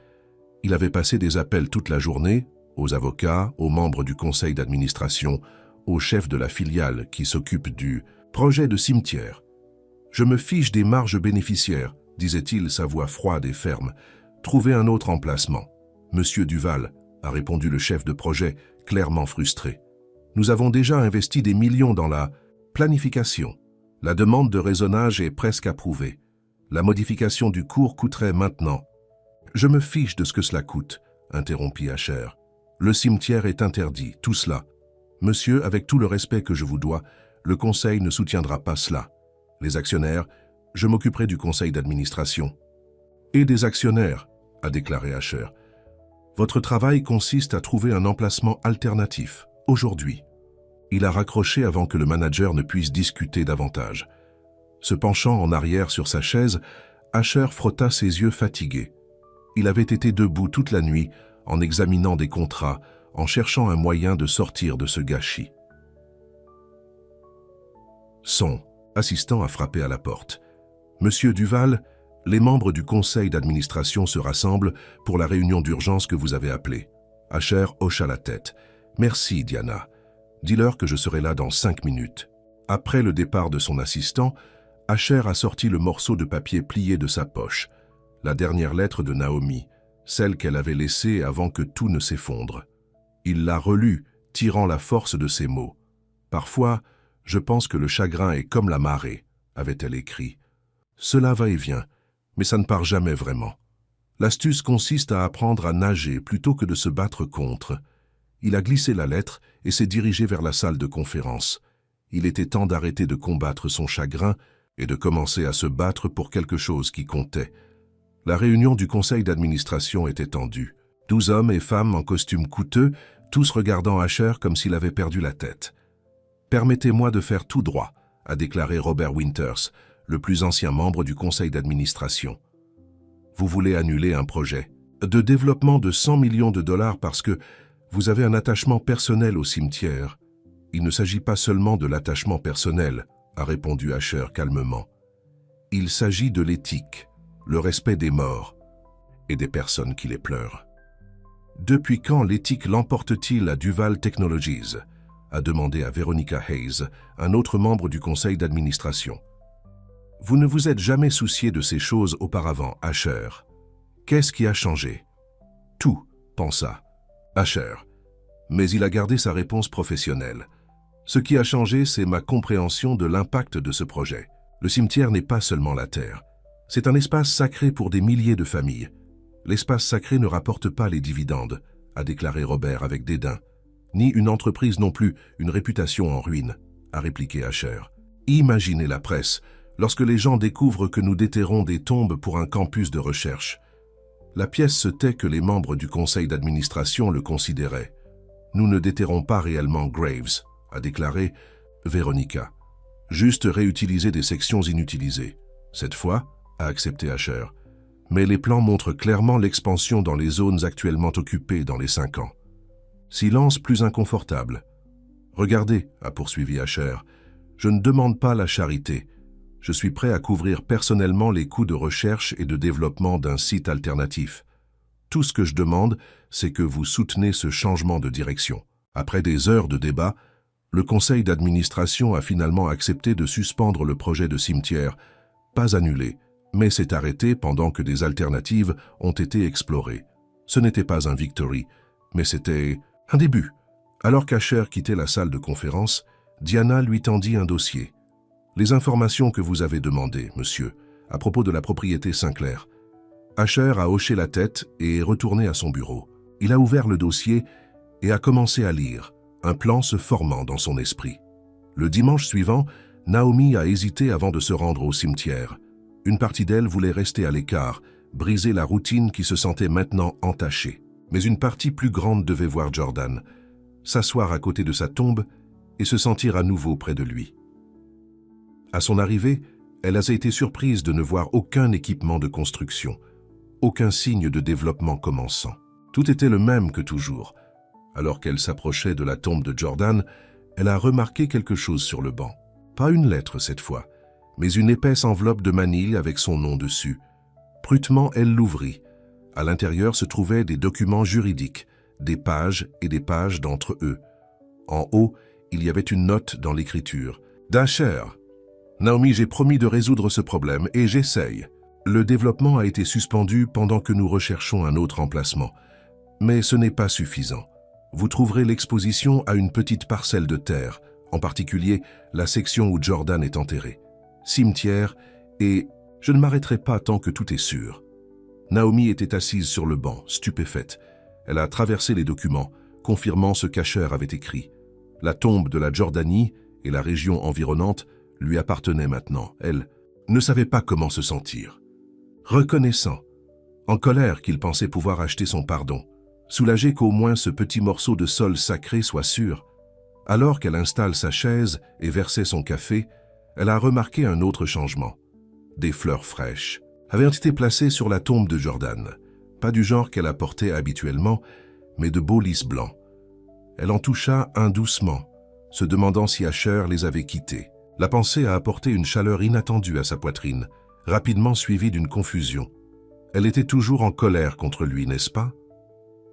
Il avait passé des appels toute la journée, aux avocats, aux membres du conseil d'administration, au chef de la filiale qui s'occupe du projet de cimetière. « Je me fiche des marges bénéficiaires, » disait-il, sa voix froide et ferme. « Trouvez un autre emplacement. »« Monsieur Duval, » a répondu le chef de projet, clairement frustré. « Nous avons déjà investi des millions dans la planification. La demande de raisonnage est presque approuvée. La modification du cours coûterait maintenant. »« Je me fiche de ce que cela coûte, » interrompit Asher. « Le cimetière est interdit, tout cela. Monsieur, avec tout le respect que je vous dois, le conseil ne soutiendra pas cela. Les actionnaires, je m'occuperai du conseil d'administration. »« Et des actionnaires, » a déclaré Asher. « Votre travail consiste à trouver un emplacement alternatif, aujourd'hui. » Il a raccroché avant que le manager ne puisse discuter davantage. Se penchant en arrière sur sa chaise, Asher frotta ses yeux fatigués. Il avait été debout toute la nuit, en examinant des contrats, en cherchant un moyen de sortir de ce gâchis. Son assistant a frappé à la porte. « Monsieur Duval, les membres du conseil d'administration se rassemblent pour la réunion d'urgence que vous avez appelée. » Asher hocha la tête. « Merci, Diana. Dis-leur que je serai là dans 5 minutes. » Après le départ de son assistant, Asher a sorti le morceau de papier plié de sa poche, la dernière lettre de Naomi, celle qu'elle avait laissée avant que tout ne s'effondre. Il l'a relue, tirant la force de ses mots. « Parfois, je pense que le chagrin est comme la marée, » avait-elle écrit. « Cela va et vient, mais ça ne part jamais vraiment. L'astuce consiste à apprendre à nager plutôt que de se battre contre. » Il a glissé la lettre et s'est dirigé vers la salle de conférence. Il était temps d'arrêter de combattre son chagrin et de commencer à se battre pour quelque chose qui comptait. La réunion du conseil d'administration était tendue. 12 hommes et femmes en costumes coûteux, tous regardant Asher comme s'il avait perdu la tête. « Permettez-moi de faire tout droit », a déclaré Robert Winters, le plus ancien membre du conseil d'administration. « Vous voulez annuler un projet de développement de 100 millions de dollars parce que vous avez un attachement personnel au cimetière. Il ne s'agit pas seulement de l'attachement personnel, » a répondu Asher calmement. Il s'agit de l'éthique, le respect des morts et des personnes qui les pleurent. Depuis quand l'éthique l'emporte-t-il à Duval Technologies? A demandé à Veronica Hayes, un autre membre du conseil d'administration. Vous ne vous êtes jamais soucié de ces choses auparavant, Asher. Qu'est-ce qui a changé? Tout, pensa Asher. Mais il a gardé sa réponse professionnelle. Ce qui a changé, c'est ma compréhension de l'impact de ce projet. Le cimetière n'est pas seulement la terre. C'est un espace sacré pour des milliers de familles. L'espace sacré ne rapporte pas les dividendes, a déclaré Robert avec dédain. Ni une entreprise non plus, une réputation en ruine, a répliqué Asher. Imaginez la presse, lorsque les gens découvrent que nous déterrons des tombes pour un campus de recherche. La pièce se tait que les membres du conseil d'administration le considéraient. Nous ne déterrons pas réellement Graves, a déclaré Veronica. Juste réutiliser des sections inutilisées. Cette fois, a accepté Asher. Mais les plans montrent clairement l'expansion dans les zones actuellement occupées dans les 5 ans. Silence plus inconfortable. Regardez, a poursuivi Asher, je ne demande pas la charité. Je suis prêt à couvrir personnellement les coûts de recherche et de développement d'un site alternatif. Tout ce que je demande, c'est que vous soutenez ce changement de direction. Après des heures de débat, le conseil d'administration a finalement accepté de suspendre le projet de cimetière, pas annulé, mais s'est arrêté pendant que des alternatives ont été explorées. Ce n'était pas un victory, mais c'était un début. Alors qu'Asher quittait la salle de conférence, Diana lui tendit un dossier. Les informations que vous avez demandées, monsieur, à propos de la propriété Sinclair. Asher a hoché la tête et est retourné à son bureau. Il a ouvert le dossier et a commencé à lire, un plan se formant dans son esprit. Le dimanche suivant, Naomi a hésité avant de se rendre au cimetière. Une partie d'elle voulait rester à l'écart, briser la routine qui se sentait maintenant entachée. Mais une partie plus grande devait voir Jordan, s'asseoir à côté de sa tombe et se sentir à nouveau près de lui. À son arrivée, elle a été surprise de ne voir aucun équipement de construction, aucun signe de développement commençant. Tout était le même que toujours. Alors qu'elle s'approchait de la tombe de Jordan, elle a remarqué quelque chose sur le banc. Pas une lettre cette fois, mais une épaisse enveloppe de manille avec son nom dessus. Prutement, elle l'ouvrit. À l'intérieur se trouvaient des documents juridiques, des pages et des pages d'entre eux. En haut, il y avait une note dans l'écriture. « Dasher, Naomi, j'ai promis de résoudre ce problème et j'essaye. Le développement a été suspendu pendant que nous recherchons un autre emplacement. Mais ce n'est pas suffisant. Vous trouverez l'exposition à une petite parcelle de terre, en particulier la section où Jordan est enterré. Cimetière et je ne m'arrêterai pas tant que tout est sûr. » Naomi était assise sur le banc, stupéfaite. Elle a traversé les documents, confirmant ce qu'Asher avait écrit. La tombe de la Jordanie et la région environnante lui appartenaient maintenant. Elle ne savait pas comment se sentir. Reconnaissant, en colère qu'il pensait pouvoir acheter son pardon, soulagé qu'au moins ce petit morceau de sol sacré soit sûr. Alors qu'elle installe sa chaise et versait son café, elle a remarqué un autre changement. Des fleurs fraîches avaient été placées sur la tombe de Jordan, pas du genre qu'elle apportait habituellement, mais de beaux lys blancs. Elle en toucha un doucement, se demandant si Asher les avait quittés. La pensée a apporté une chaleur inattendue à sa poitrine, rapidement suivie d'une confusion. Elle était toujours en colère contre lui, n'est-ce pas?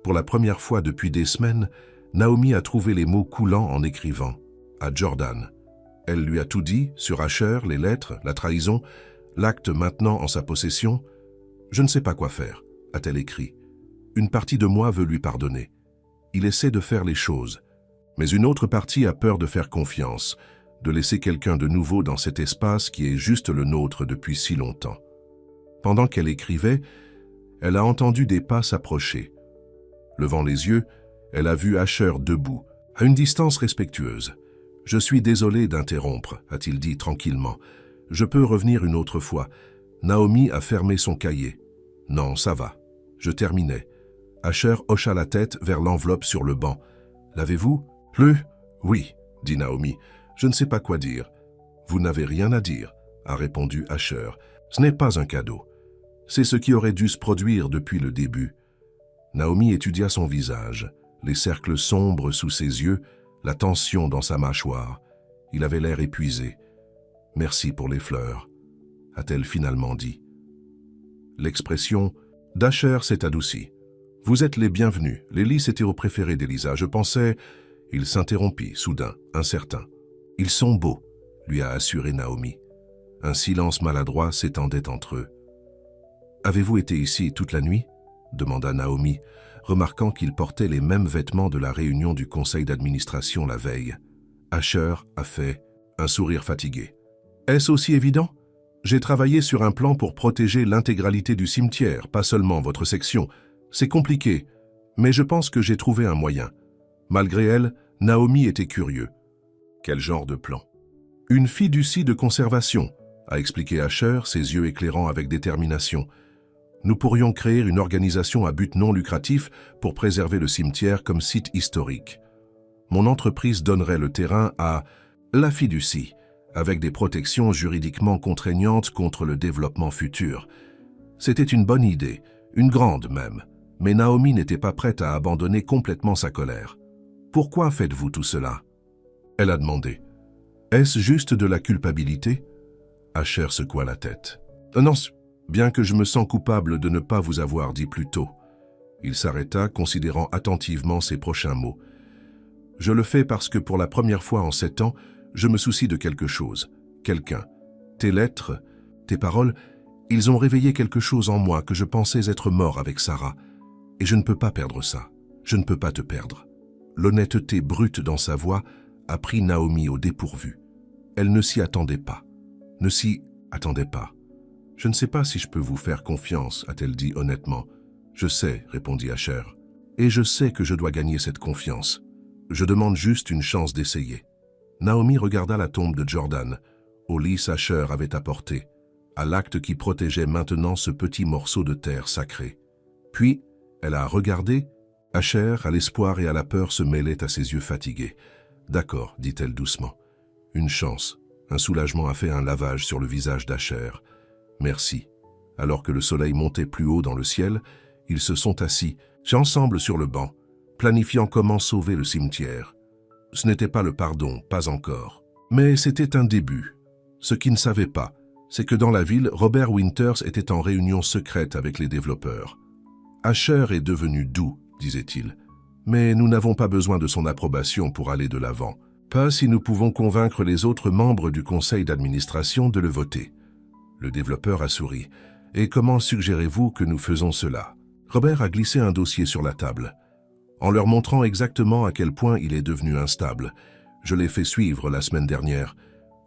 Pour la première fois depuis des semaines, Naomi a trouvé les mots coulants en écrivant « à Jordan ». Elle lui a tout dit, sur Asher, les lettres, la trahison, l'acte maintenant en sa possession. « Je ne sais pas quoi faire », a-t-elle écrit. « Une partie de moi veut lui pardonner. Il essaie de faire les choses. Mais une autre partie a peur de faire confiance, de laisser quelqu'un de nouveau dans cet espace qui est juste le nôtre depuis si longtemps. » Pendant qu'elle écrivait, elle a entendu des pas s'approcher. Levant les yeux, elle a vu Asher debout, à une distance respectueuse. « Je suis désolé d'interrompre, » a-t-il dit tranquillement. « Je peux revenir une autre fois. » Naomi a fermé son cahier. « Non, ça va. Je terminais. » Asher hocha la tête vers l'enveloppe sur le banc. « L'avez-vous? »« Oui, » dit Naomi. « Je ne sais pas quoi dire. »« Vous n'avez rien à dire, » a répondu Asher. « Ce n'est pas un cadeau. C'est ce qui aurait dû se produire depuis le début. » Naomi étudia son visage, les cercles sombres sous ses yeux, la tension dans sa mâchoire. Il avait l'air épuisé. Merci pour les fleurs, a-t-elle finalement dit. L'expression d'Asher s'est adoucie. Vous êtes les bienvenus, les lys étaient au préféré d'Elisa. Je pensais... Il s'interrompit, soudain, incertain. Ils sont beaux, lui a assuré Naomi. Un silence maladroit s'étendait entre eux. Avez-vous été ici toute la nuit? Demanda Naomi, remarquant qu'il portait les mêmes vêtements de la réunion du conseil d'administration la veille. Asher a fait un sourire fatigué. Est-ce aussi évident? J'ai travaillé sur un plan pour protéger l'intégralité du cimetière, pas seulement votre section. C'est compliqué, mais je pense que j'ai trouvé un moyen. Malgré elle, Naomi était curieux. Quel genre de plan? Une fiducie de conservation, a expliqué Asher, ses yeux éclairant avec détermination. Nous pourrions créer une organisation à but non lucratif pour préserver le cimetière comme site historique. Mon entreprise donnerait le terrain à la fiducie, avec des protections juridiquement contraignantes contre le développement futur. C'était une bonne idée, une grande même, mais Naomi n'était pas prête à abandonner complètement sa colère. « Pourquoi faites-vous tout cela ?» Elle a demandé. « Est-ce juste de la culpabilité ?» Asher secoua la tête. « Non, bien que je me sens coupable de ne pas vous avoir dit plus tôt. » Il s'arrêta, considérant attentivement ses prochains mots. « Je le fais parce que pour la première fois en 7 ans, je me soucie de quelque chose, quelqu'un. Tes lettres, tes paroles, ils ont réveillé quelque chose en moi que je pensais être mort avec Sarah. Et je ne peux pas perdre ça. Je ne peux pas te perdre. » L'honnêteté brute dans sa voix a pris Naomi au dépourvu. Elle ne s'y attendait pas. Ne s'y attendait pas. « Je ne sais pas si je peux vous faire confiance, a-t-elle dit honnêtement. « Je sais, répondit Asher. Et je sais que je dois gagner cette confiance. Je demande juste une chance d'essayer. » Naomi regarda la tombe de Jordan, au lit Asher avait apporté, à l'acte qui protégeait maintenant ce petit morceau de terre sacrée. Puis, elle a regardé. Asher, à l'espoir et à la peur, se mêlait à ses yeux fatigués. « D'accord, dit-elle doucement. Une chance. » Un soulagement a fait un lavage sur le visage d'Asher. « Merci. » Alors que le soleil montait plus haut dans le ciel, ils se sont assis, ensemble sur le banc, planifiant comment sauver le cimetière. Ce n'était pas le pardon, pas encore. Mais c'était un début. Ce qu'ils ne savaient pas, c'est que dans la ville, Robert Winters était en réunion secrète avec les développeurs. « Asher est devenu doux, disait-il. Mais nous n'avons pas besoin de son approbation pour aller de l'avant. Pas si nous pouvons convaincre les autres membres du conseil d'administration de le voter. » Le développeur a souri. « Et comment suggérez-vous que nous faisons cela ?» Robert a glissé un dossier sur la table. En leur montrant exactement à quel point il est devenu instable. Je l'ai fait suivre la semaine dernière.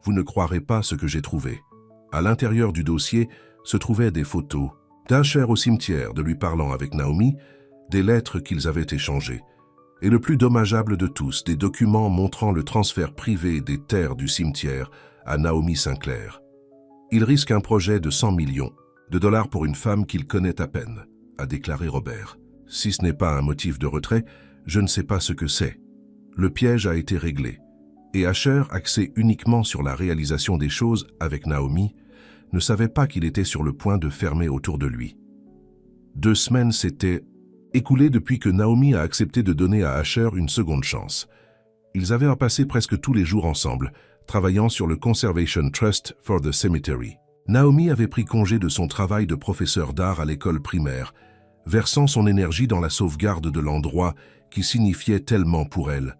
Vous ne croirez pas ce que j'ai trouvé. À l'intérieur du dossier se trouvaient des photos d'Asher au cimetière de lui parlant avec Naomi, des lettres qu'ils avaient échangées. Et le plus dommageable de tous, des documents montrant le transfert privé des terres du cimetière à Naomi Sinclair. Il risque un projet de 100 millions de dollars pour une femme qu'il connaît à peine, a déclaré Robert. Si ce n'est pas un motif de retrait, je ne sais pas ce que c'est. Le piège a été réglé. Et Asher, axé uniquement sur la réalisation des choses avec Naomi, ne savait pas qu'il était sur le point de fermer autour de lui. 2 semaines s'étaient écoulées depuis que Naomi a accepté de donner à Asher une seconde chance. Ils avaient passé presque tous les jours ensemble, travaillant sur le Conservation Trust for the Cemetery. Naomi avait pris congé de son travail de professeur d'art à l'école primaire, versant son énergie dans la sauvegarde de l'endroit qui signifiait tellement pour elle.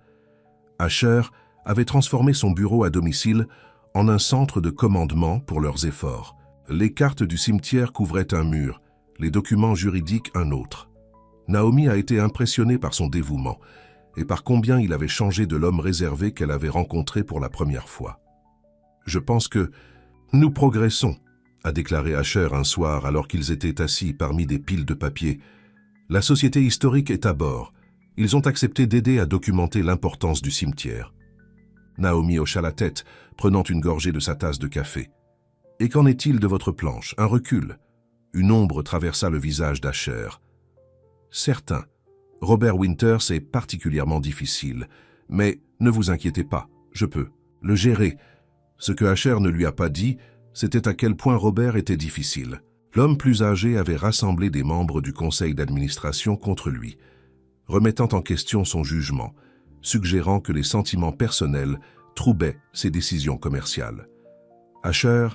Asher avait transformé son bureau à domicile en un centre de commandement pour leurs efforts. Les cartes du cimetière couvraient un mur, les documents juridiques un autre. Naomi a été impressionnée par son dévouement et par combien il avait changé de l'homme réservé qu'elle avait rencontré pour la première fois. « Je pense que nous progressons », a déclaré Asher un soir alors qu'ils étaient assis parmi des piles de papier. « La société historique est à bord. Ils ont accepté d'aider à documenter l'importance du cimetière. » Naomi hocha la tête, prenant une gorgée de sa tasse de café. « Et qu'en est-il de votre planche? Un recul ?» Une ombre traversa le visage d'Asher. « Certain. Robert Winters est particulièrement difficile. Mais ne vous inquiétez pas, je peux le gérer. » Ce que Asher ne lui a pas dit, c'était à quel point Robert était difficile. L'homme plus âgé avait rassemblé des membres du conseil d'administration contre lui, remettant en question son jugement, suggérant que les sentiments personnels troubaient ses décisions commerciales. Asher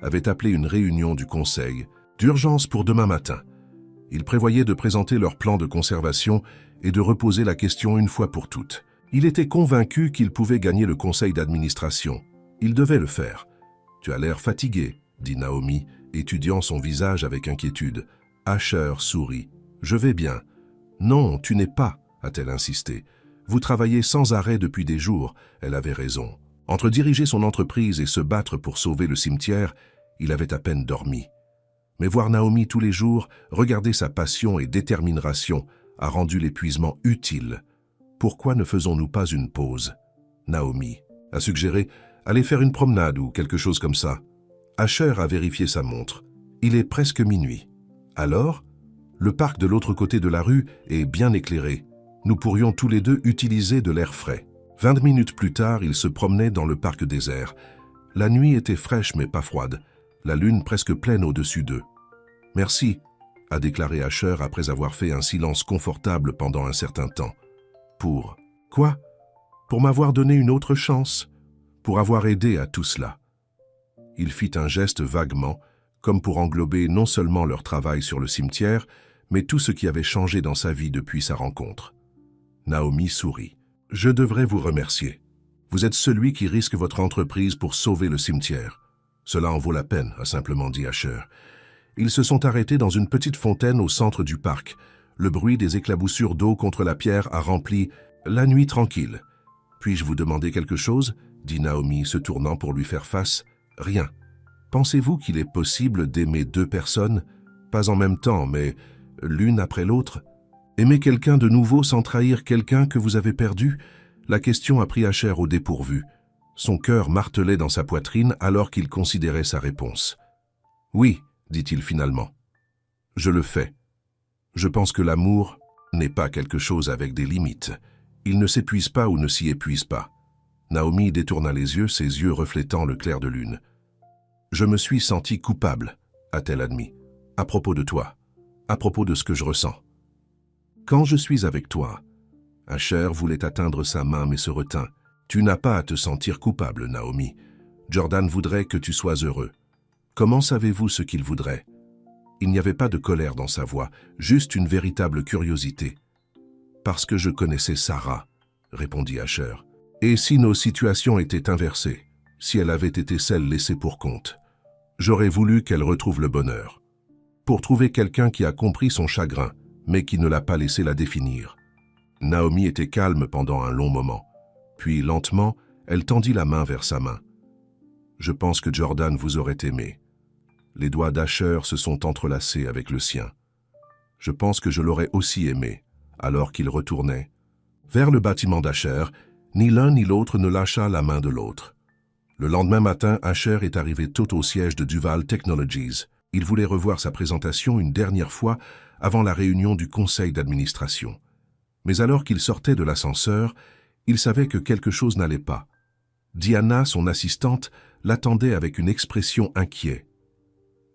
avait appelé une réunion du conseil d'urgence pour demain matin. Il prévoyait de présenter leur plan de conservation et de reposer la question une fois pour toutes. Il était convaincu qu'il pouvait gagner le conseil d'administration. Il devait le faire. « Tu as l'air fatigué », dit Naomi, étudiant son visage avec inquiétude. Asher sourit. « Je vais bien. »« Non, tu n'es pas », a-t-elle insisté. « Vous travaillez sans arrêt depuis des jours. » Elle avait raison. Entre diriger son entreprise et se battre pour sauver le cimetière, il avait à peine dormi. Mais voir Naomi tous les jours, regarder sa passion et détermination, a rendu l'épuisement utile. Pourquoi ne faisons-nous pas une pause? Naomi a suggéré « Allez faire une promenade ou quelque chose comme ça ». Asher a vérifié sa montre. Il est presque minuit. Alors, le parc de l'autre côté de la rue est bien éclairé. Nous pourrions tous les deux utiliser de l'air frais. 20 minutes plus tard, ils se promenaient dans le parc désert. La nuit était fraîche mais pas froide, la lune presque pleine au-dessus d'eux. « Merci », a déclaré Asher après avoir fait un silence confortable pendant un certain temps. « Pour quoi? Pour m'avoir donné une autre chance, pour avoir aidé à tout cela. » Il fit un geste vaguement, comme pour englober non seulement leur travail sur le cimetière, mais tout ce qui avait changé dans sa vie depuis sa rencontre. Naomi sourit. « Je devrais vous remercier. Vous êtes celui qui risque votre entreprise pour sauver le cimetière. Cela en vaut la peine, » a simplement dit Asher. Ils se sont arrêtés dans une petite fontaine au centre du parc. Le bruit des éclaboussures d'eau contre la pierre a rempli la nuit tranquille. « Puis-je vous demander quelque chose ?» dit Naomi, se tournant pour lui faire face. « Rien. Pensez-vous qu'il est possible d'aimer deux personnes, pas en même temps, mais l'une après l'autre? Aimer quelqu'un de nouveau sans trahir quelqu'un que vous avez perdu ?» La question a pris Asher au dépourvu. Son cœur martelait dans sa poitrine alors qu'il considérait sa réponse. « Oui, » dit-il finalement. « Je le fais. Je pense que l'amour n'est pas quelque chose avec des limites. Il ne s'épuise pas ou ne s'y épuise pas. » Naomi détourna les yeux, ses yeux reflétant le clair de lune. « Je me suis senti coupable, » a-t-elle admis. « À propos de toi, à propos de ce que je ressens. Quand je suis avec toi... » Asher voulait atteindre sa main mais se retint. « Tu n'as pas à te sentir coupable, Naomi. Jordan voudrait que tu sois heureux. Comment savez-vous ce qu'il voudrait ?» Il n'y avait pas de colère dans sa voix, juste une véritable curiosité. « Parce que je connaissais Sarah, » répondit Asher. « Et si nos situations étaient inversées, si elle avait été celle laissée pour compte, j'aurais voulu qu'elle retrouve le bonheur. Pour trouver quelqu'un qui a compris son chagrin, mais qui ne l'a pas laissé la définir. » Naomi était calme pendant un long moment. Puis, lentement, elle tendit la main vers sa main. « Je pense que Jordan vous aurait aimé. » Les doigts d'Asher se sont entrelacés avec le sien. « Je pense que je l'aurais aussi aimé, alors qu'il retournait. » Vers le bâtiment d'Asher, ni l'un ni l'autre ne lâcha la main de l'autre. Le lendemain matin, Asher est arrivé tôt au siège de Duval Technologies. Il voulait revoir sa présentation une dernière fois avant la réunion du conseil d'administration. Mais alors qu'il sortait de l'ascenseur, il savait que quelque chose n'allait pas. Diana, son assistante, l'attendait avec une expression inquiète.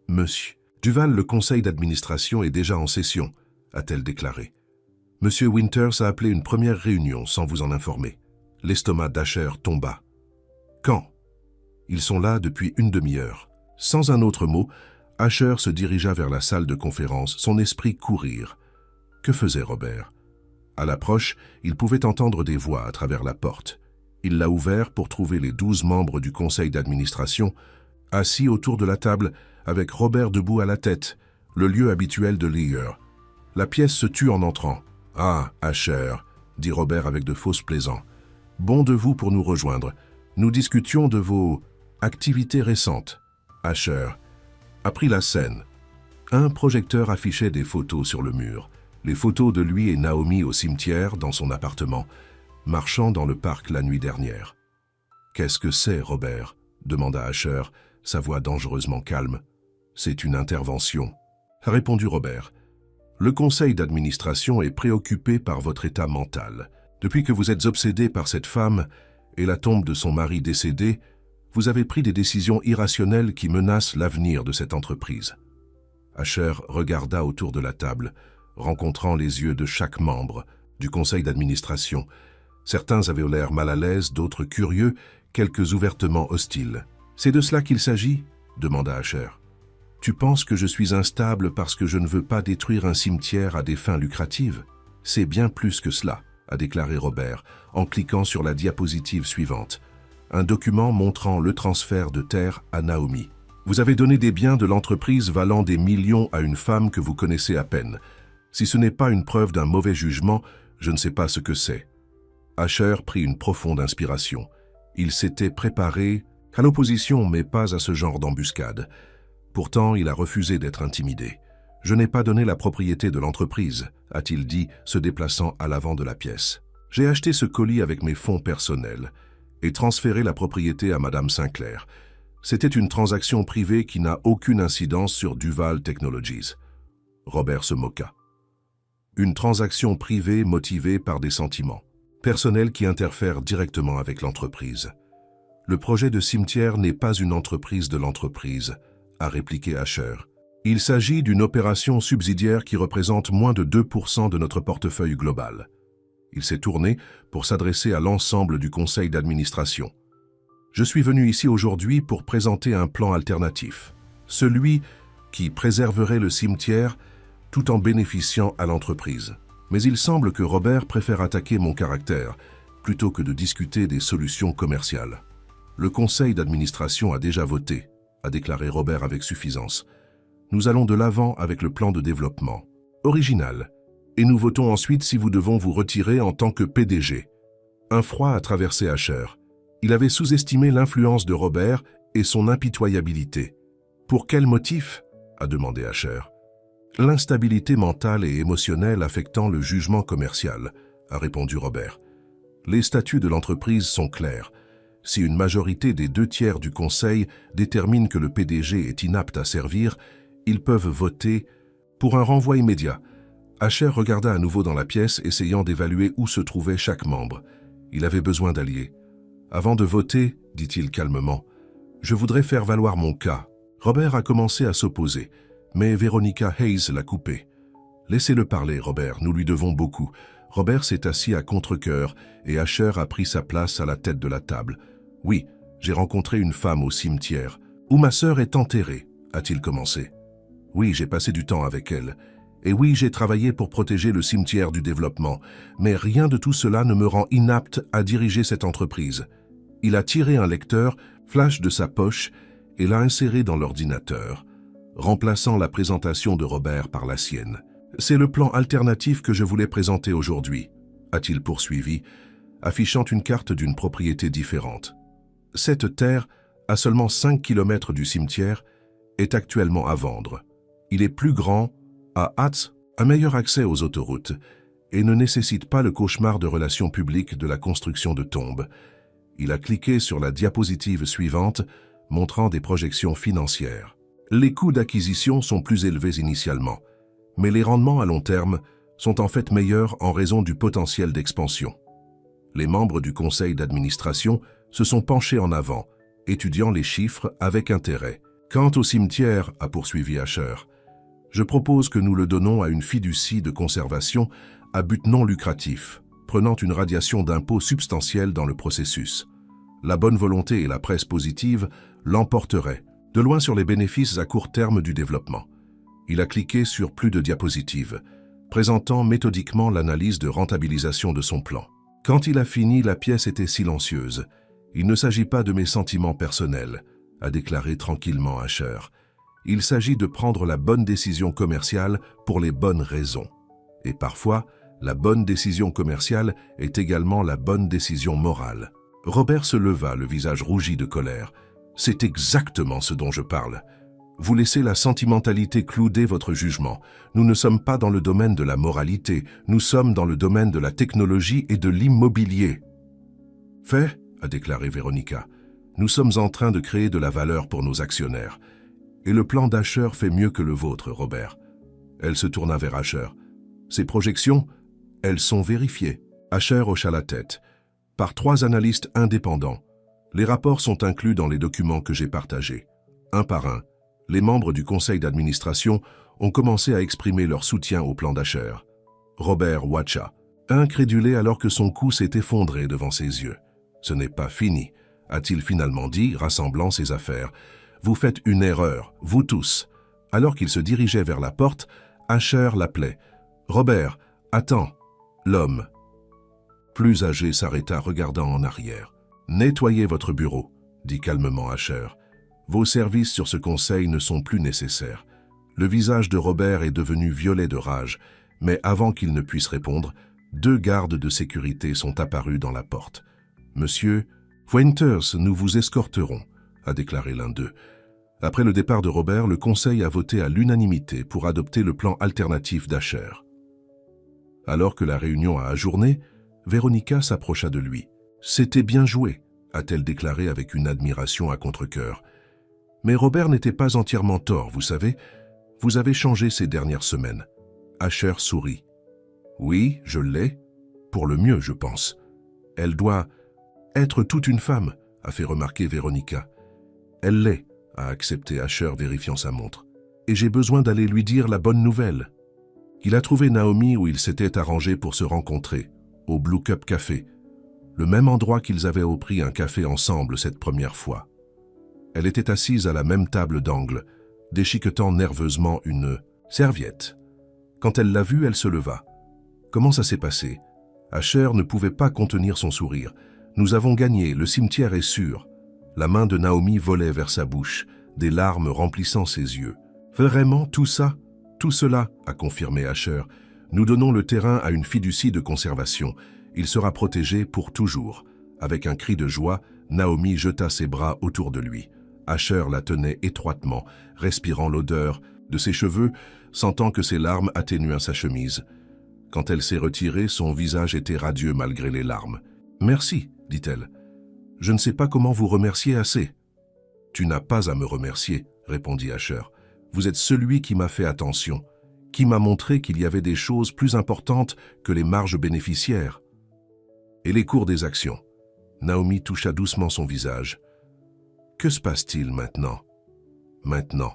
« Monsieur, Duval, le conseil d'administration est déjà en session, » a-t-elle déclaré. « Monsieur Winters a appelé une première réunion sans vous en informer. » L'estomac d'Asher tomba. « Quand ?»« Ils sont là depuis une demi-heure. » Sans un autre mot, Asher se dirigea vers la salle de conférence, son esprit courir. Que faisait Robert? À l'approche, il pouvait entendre des voix à travers la porte. Il l'a ouvert pour trouver les 12 membres du conseil d'administration, assis autour de la table avec Robert debout à la tête, le lieu habituel de Lear. La pièce se tut en entrant. « Ah, Asher, » dit Robert avec de fausses plaisants. « Bon de vous pour nous rejoindre. Nous discutions de vos activités récentes. » Asher a pris la scène. Un projecteur affichait des photos sur le mur. Les photos de lui et Naomi au cimetière, dans son appartement, marchant dans le parc la nuit dernière. « Qu'est-ce que c'est, Robert ?» demanda Asher, sa voix dangereusement calme. « C'est une intervention. » a répondu Robert. « Le conseil d'administration est préoccupé par votre état mental. Depuis que vous êtes obsédé par cette femme et la tombe de son mari décédé, vous avez pris des décisions irrationnelles qui menacent l'avenir de cette entreprise. » Asher regarda autour de la table, rencontrant les yeux de chaque membre du conseil d'administration. Certains avaient l'air mal à l'aise, d'autres curieux, quelques ouvertement hostiles. C'est de cela qu'il s'agit ? Demanda Asher. Tu penses que je suis instable parce que je ne veux pas détruire un cimetière à des fins lucratives ? C'est bien plus que cela, a déclaré Robert, en cliquant sur la diapositive suivante. Un document montrant le transfert de terre à Naomi. Vous avez donné des biens de l'entreprise valant des millions à une femme que vous connaissez à peine. Si ce n'est pas une preuve d'un mauvais jugement, je ne sais pas ce que c'est. Asher prit une profonde inspiration. Il s'était préparé à l'opposition, mais pas à ce genre d'embuscade. Pourtant, il a refusé d'être intimidé. « Je n'ai pas donné la propriété de l'entreprise », a-t-il dit, se déplaçant à l'avant de la pièce. « J'ai acheté ce colis avec mes fonds personnels et transféré la propriété à Madame Sinclair. C'était une transaction privée qui n'a aucune incidence sur Duval Technologies. » Robert se moqua. Une transaction privée motivée par des sentiments personnels qui interfèrent directement avec l'entreprise. « Le projet de cimetière n'est pas une entreprise de l'entreprise », a répliqué Asher. « Il s'agit d'une opération subsidiaire qui représente moins de 2% de notre portefeuille global. » Il s'est tourné pour s'adresser à l'ensemble du conseil d'administration. « Je suis venu ici aujourd'hui pour présenter un plan alternatif, celui qui préserverait le cimetière tout en bénéficiant à l'entreprise. Mais il semble que Robert préfère attaquer mon caractère plutôt que de discuter des solutions commerciales. Le conseil d'administration a déjà voté, a déclaré Robert avec suffisance. Nous allons de l'avant avec le plan de développement. Original. Et nous votons ensuite si vous devons vous retirer en tant que PDG. Un froid a traversé Asher. Il avait sous-estimé l'influence de Robert et son impitoyabilité. Pour quel motif ? A demandé Asher. L'instabilité mentale et émotionnelle affectant le jugement commercial, a répondu Robert. Les statuts de l'entreprise sont clairs. Si une majorité des 2/3 du conseil détermine que le PDG est inapte à servir, ils peuvent voter pour un renvoi immédiat. Asher regarda à nouveau dans la pièce, essayant d'évaluer où se trouvait chaque membre. Il avait besoin d'alliés. Avant de voter, dit-il calmement, je voudrais faire valoir mon cas. Robert a commencé à s'opposer, mais Veronica Hayes l'a coupé. Laissez-le parler, Robert, nous lui devons beaucoup. Robert s'est assis à contre-cœur et Asher a pris sa place à la tête de la table. Oui, j'ai rencontré une femme au cimetière, où ma sœur est enterrée, a-t-il commencé. Oui, j'ai passé du temps avec elle. Et oui, j'ai travaillé pour protéger le cimetière du développement, mais rien de tout cela ne me rend inapte à diriger cette entreprise. Il a tiré un lecteur, flash de sa poche, et l'a inséré dans l'ordinateur, remplaçant la présentation de Robert par la sienne. C'est le plan alternatif que je voulais présenter aujourd'hui, a-t-il poursuivi, affichant une carte d'une propriété différente. Cette terre, à seulement 5 km du cimetière, est actuellement à vendre. Il est plus grand, a un meilleur accès aux autoroutes et ne nécessite pas le cauchemar de relations publiques de la construction de tombes. Il a cliqué sur la diapositive suivante, montrant des projections financières. Les coûts d'acquisition sont plus élevés initialement, mais les rendements à long terme sont en fait meilleurs en raison du potentiel d'expansion. Les membres du conseil d'administration se sont penchés en avant, étudiant les chiffres avec intérêt. Quant au cimetière, a poursuivi Asher, je propose que nous le donnons à une fiducie de conservation à but non lucratif, prenant une radiation d'impôt substantielle dans le processus. La bonne volonté et la presse positive l'emporteraient, de loin sur les bénéfices à court terme du développement. Il a cliqué sur plus de diapositives, présentant méthodiquement l'analyse de rentabilisation de son plan. Quand il a fini, la pièce était silencieuse. Il ne s'agit pas de mes sentiments personnels, a déclaré tranquillement Asher. Il s'agit de prendre la bonne décision commerciale pour les bonnes raisons. Et parfois, la bonne décision commerciale est également la bonne décision morale. Robert se leva, le visage rougi de colère. C'est exactement ce dont je parle. Vous laissez la sentimentalité clouder votre jugement. Nous ne sommes pas dans le domaine de la moralité, nous sommes dans le domaine de la technologie et de l'immobilier. Fait, a déclaré Veronica. Nous sommes en train de créer de la valeur pour nos actionnaires. Et le plan d'Asher fait mieux que le vôtre, Robert. Elle se tourna vers Asher. Ces projections, elles sont vérifiées. Asher hocha la tête. Par 3 analystes indépendants. Les rapports sont inclus dans les documents que j'ai partagés. Un par un, les membres du conseil d'administration ont commencé à exprimer leur soutien au plan d'Asher. Robert watcha, incrédulé alors que son cou s'est effondré devant ses yeux. Ce n'est pas fini, a-t-il finalement dit, rassemblant ses affaires. Vous faites une erreur, vous tous. Alors qu'il se dirigeait vers la porte, Asher l'appelait. Robert, attends. L'homme, plus âgé, s'arrêta regardant en arrière. Nettoyez votre bureau, dit calmement Asher. Vos services sur ce conseil ne sont plus nécessaires. Le visage de Robert est devenu violet de rage, mais avant qu'il ne puisse répondre, 2 gardes de sécurité sont apparus dans la porte. « Monsieur Winters, nous vous escorterons », a déclaré l'un d'eux. Après le départ de Robert, le conseil a voté à l'unanimité pour adopter le plan alternatif d'Asher. Alors que la réunion a ajourné, Véronica s'approcha de lui. « C'était bien joué », a-t-elle déclaré avec une admiration à contre-cœur. « Mais Robert n'était pas entièrement tort, vous savez. Vous avez changé ces dernières semaines. » Asher sourit. « Oui, je l'ai. Pour le mieux, je pense. Elle doit être toute une femme, a fait remarquer Véronica. Elle l'est, a accepté Asher, vérifiant sa montre. Et j'ai besoin d'aller lui dire la bonne nouvelle. Il a trouvé Naomi où ils s'étaient arrangés pour se rencontrer, au Blue Cup Café, le même endroit qu'ils avaient pris un café ensemble cette première fois. Elle était assise à la même table d'angle, déchiquetant nerveusement une serviette. Quand elle l'a vue, elle se leva. Comment ça s'est passé? Asher ne pouvait pas contenir son sourire. Nous avons gagné, le cimetière est sûr. La main de Naomi volait vers sa bouche, des larmes remplissant ses yeux. Vraiment, tout ça? Tout cela, a confirmé Asher. Nous donnons le terrain à une fiducie de conservation. Il sera protégé pour toujours. Avec un cri de joie, Naomi jeta ses bras autour de lui. Asher la tenait étroitement, respirant l'odeur de ses cheveux, sentant que ses larmes atténuaient sa chemise. Quand elle s'est retirée, son visage était radieux malgré les larmes. « Merci, dit-elle. Je ne sais pas comment vous remercier assez. »« Tu n'as pas à me remercier, » répondit Asher. « Vous êtes celui qui m'a fait attention, qui m'a montré qu'il y avait des choses plus importantes que les marges bénéficiaires. » Et les cours des actions. Naomi toucha doucement son visage. « Que se passe-t-il maintenant ?»« Maintenant. »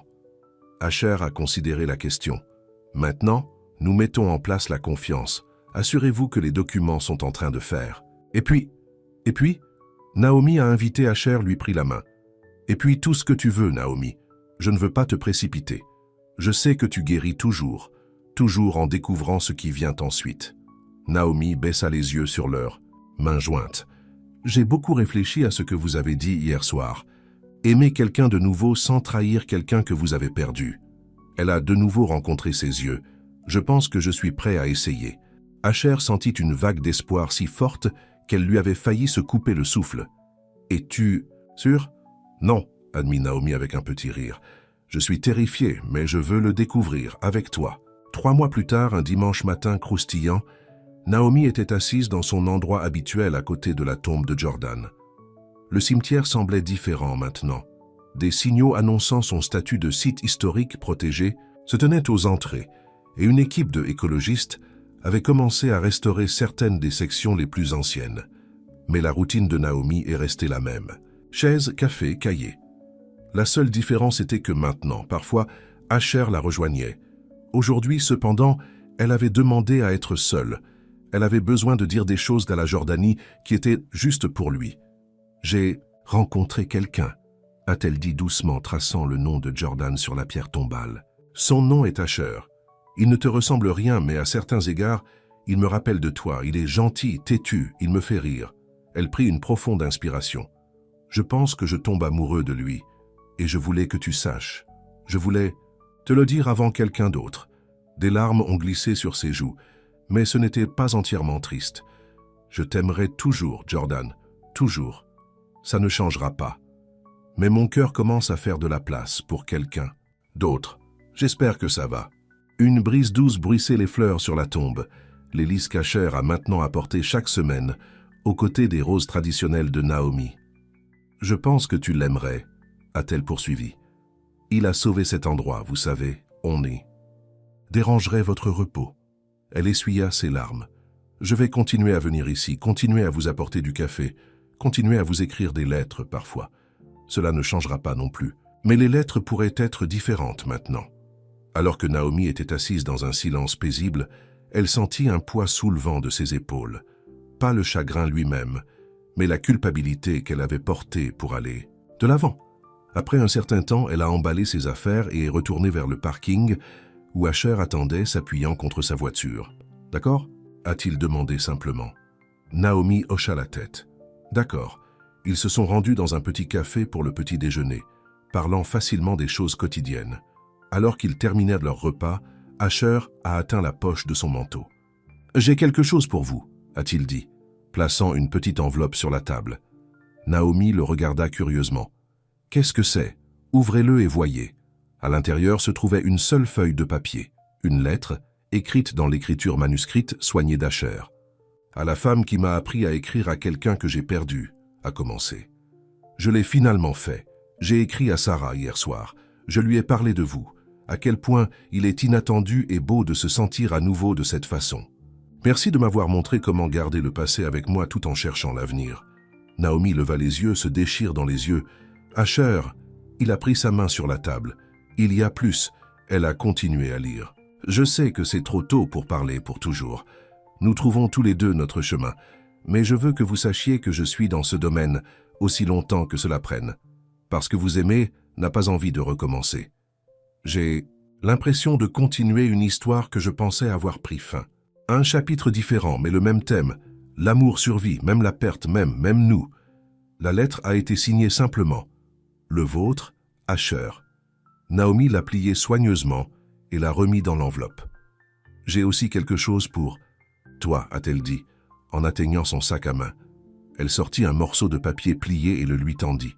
Asher a considéré la question. « Maintenant, nous mettons en place la confiance. Assurez-vous que les documents sont en train de faire. » Et puis, Naomi a invité Asher, lui prit la main. « Et puis tout ce que tu veux, Naomi. Je ne veux pas te précipiter. Je sais que tu guéris toujours en découvrant ce qui vient ensuite. » Naomi baissa les yeux sur leur main jointe. « J'ai beaucoup réfléchi à ce que vous avez dit hier soir. Aimer quelqu'un de nouveau sans trahir quelqu'un que vous avez perdu. » Elle a de nouveau rencontré ses yeux. « Je pense que je suis prêt à essayer. » Asher sentit une vague d'espoir si forte qu'elle lui avait failli se couper le souffle. « Es-tu sûr ?»« Non, » admit Naomi avec un petit rire. « Je suis terrifié, mais je veux le découvrir avec toi. » 3 mois plus tard, un dimanche matin croustillant, Naomi était assise dans son endroit habituel à côté de la tombe de Jordan. Le cimetière semblait différent maintenant. Des signaux annonçant son statut de site historique protégé se tenaient aux entrées, et une équipe de écologistes avait commencé à restaurer certaines des sections les plus anciennes. Mais la routine de Naomi est restée la même. Chaise, café, cahier. La seule différence était que maintenant, parfois, Asher la rejoignait. Aujourd'hui, cependant, elle avait demandé à être seule. Elle avait besoin de dire des choses à la Jordanie qui étaient justes pour lui. « J'ai rencontré quelqu'un », a-t-elle dit doucement, traçant le nom de Jordan sur la pierre tombale. « Son nom est Asher. Il ne te ressemble rien, mais à certains égards, il me rappelle de toi. Il est gentil, têtu, il me fait rire. » Elle prit une profonde inspiration. « Je pense que je tombe amoureux de lui, et je voulais que tu saches. Je voulais te le dire avant quelqu'un d'autre. » Des larmes ont glissé sur ses joues, mais ce n'était pas entièrement triste. « Je t'aimerai toujours, Jordan, toujours. Ça ne changera pas. Mais mon cœur commence à faire de la place pour quelqu'un d'autre. J'espère que ça va. » Une brise douce bruissait les fleurs sur la tombe. Les lys qu'Asher a maintenant apportées chaque semaine, aux côtés des roses traditionnelles de Naomi. « Je pense que tu l'aimerais, » a-t-elle poursuivi. « Il a sauvé cet endroit, vous savez, on est. Dérangerait votre repos. » Elle essuya ses larmes. « Je vais continuer à venir ici, continuer à vous apporter du café, continuer à vous écrire des lettres parfois. Cela ne changera pas non plus. Mais les lettres pourraient être différentes maintenant. » Alors que Naomi était assise dans un silence paisible, elle sentit un poids soulevant de ses épaules. Pas le chagrin lui-même, mais la culpabilité qu'elle avait portée pour aller de l'avant. Après un certain temps, elle a emballé ses affaires et est retournée vers le parking où Asher attendait, s'appuyant contre sa voiture. « D'accord » a-t-il demandé simplement. Naomi hocha la tête. « D'accord. » Ils se sont rendus dans un petit café pour le petit déjeuner, parlant facilement des choses quotidiennes. Alors qu'ils terminèrent leur repas, Asher a atteint la poche de son manteau. « J'ai quelque chose pour vous », a-t-il dit, plaçant une petite enveloppe sur la table. Naomi le regarda curieusement. « Qu'est-ce que c'est? Ouvrez-le et voyez. » À l'intérieur se trouvait une seule feuille de papier, une lettre, écrite dans l'écriture manuscrite soignée d'Asher. « À la femme qui m'a appris à écrire à quelqu'un que j'ai perdu, » a commencé. « Je l'ai finalement fait. J'ai écrit à Sarah hier soir. Je lui ai parlé de vous. À quel point il est inattendu et beau de se sentir à nouveau de cette façon. Merci de m'avoir montré comment garder le passé avec moi tout en cherchant l'avenir. » Naomi leva les yeux, se déchire dans les yeux. « Asher !» Il a pris sa main sur la table. « Il y a plus. » Elle a continué à lire. « Je sais que c'est trop tôt pour parler pour toujours. Nous trouvons tous les deux notre chemin. Mais je veux que vous sachiez que je suis dans ce domaine aussi longtemps que cela prenne. Parce que vous aimez n'a pas envie de recommencer. J'ai l'impression de continuer une histoire que je pensais avoir pris fin. Un chapitre différent, mais le même thème. L'amour survit, même la perte, même nous. La lettre a été signée simplement. Le vôtre, Asher. Naomi l'a pliée soigneusement et l'a remis dans l'enveloppe. J'ai aussi quelque chose pour toi, a-t-elle dit, en atteignant son sac à main. Elle sortit un morceau de papier plié et le lui tendit.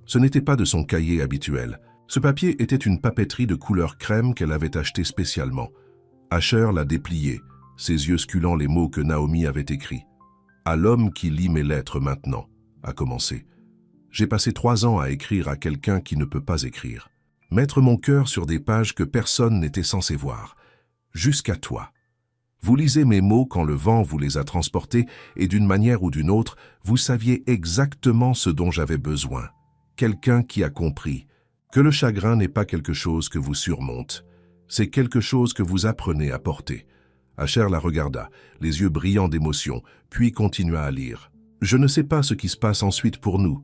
Ce n'était pas de son cahier habituel. Ce papier était une papeterie de couleur crème qu'elle avait acheté spécialement. Asher l'a déplié, ses yeux sculant les mots que Naomi avait écrits. « À l'homme qui lit mes lettres maintenant », a commencé. « J'ai passé 3 ans à écrire à quelqu'un qui ne peut pas écrire. Mettre mon cœur sur des pages que personne n'était censé voir. Jusqu'à toi. Vous lisez mes mots quand le vent vous les a transportés et d'une manière ou d'une autre, vous saviez exactement ce dont j'avais besoin. Quelqu'un qui a compris que le chagrin n'est pas quelque chose que vous surmonte. C'est quelque chose que vous apprenez à porter. » Asher la regarda, les yeux brillants d'émotion, puis continua à lire. « Je ne sais pas ce qui se passe ensuite pour nous,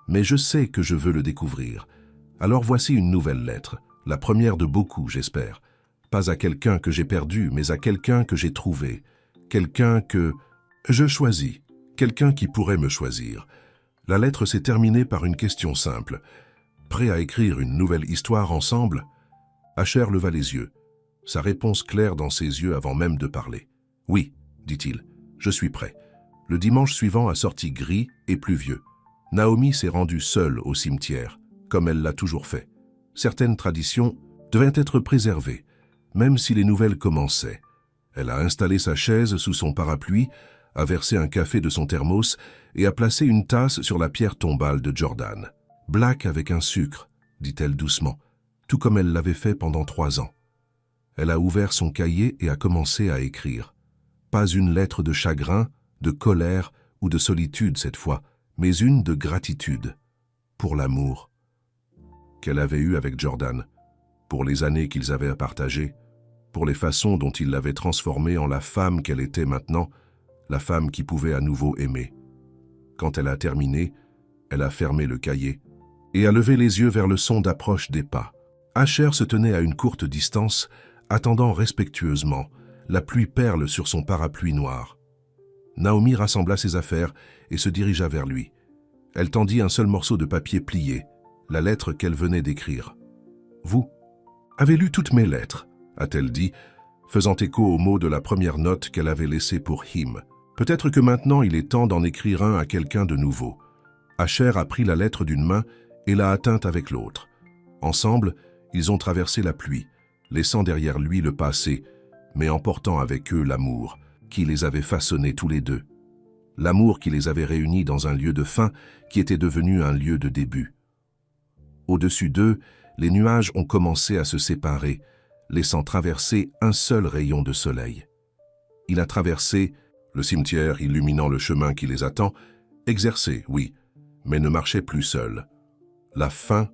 mais je sais que je veux le découvrir. Alors voici une nouvelle lettre, la première de beaucoup, j'espère. Pas à quelqu'un que j'ai perdu, mais à quelqu'un que j'ai trouvé. Quelqu'un que je choisis. Quelqu'un qui pourrait me choisir. » La lettre s'est terminée par une question simple. « Prêt à écrire une nouvelle histoire ensemble ?» Asher leva les yeux, sa réponse claire dans ses yeux avant même de parler. « Oui, dit-il, je suis prêt. » Le dimanche suivant a sorti gris et pluvieux. Naomi s'est rendue seule au cimetière, comme elle l'a toujours fait. Certaines traditions devaient être préservées, même si les nouvelles commençaient. Elle a installé sa chaise sous son parapluie, a versé un café de son thermos et a placé une tasse sur la pierre tombale de Jordan. « Black avec un sucre », dit-elle doucement, tout comme elle l'avait fait pendant 3 ans. Elle a ouvert son cahier et a commencé à écrire. Pas une lettre de chagrin, de colère ou de solitude cette fois, mais une de gratitude pour l'amour qu'elle avait eu avec Jordan, pour les années qu'ils avaient à partager, pour les façons dont il l'avait transformée en la femme qu'elle était maintenant, la femme qui pouvait à nouveau aimer. Quand elle a terminé, elle a fermé le cahier et a levé les yeux vers le son d'approche des pas. Asher se tenait à une courte distance, attendant respectueusement. La pluie perle sur son parapluie noir. Naomi rassembla ses affaires et se dirigea vers lui. Elle tendit un seul morceau de papier plié, la lettre qu'elle venait d'écrire. « Vous avez lu toutes mes lettres », a-t-elle dit, faisant écho aux mots de la première note qu'elle avait laissée pour Him. Peut-être que maintenant il est temps d'en écrire un à quelqu'un de nouveau. Asher a pris la lettre d'une main et l'a atteinte avec l'autre. Ensemble, ils ont traversé la pluie, laissant derrière lui le passé, mais emportant avec eux l'amour qui les avait façonnés tous les deux. L'amour qui les avait réunis dans un lieu de fin qui était devenu un lieu de début. Au-dessus d'eux, les nuages ont commencé à se séparer, laissant traverser un seul rayon de soleil. Il a traversé le cimetière illuminant le chemin qui les attend, exercé, oui, mais ne marchait plus seul. La fin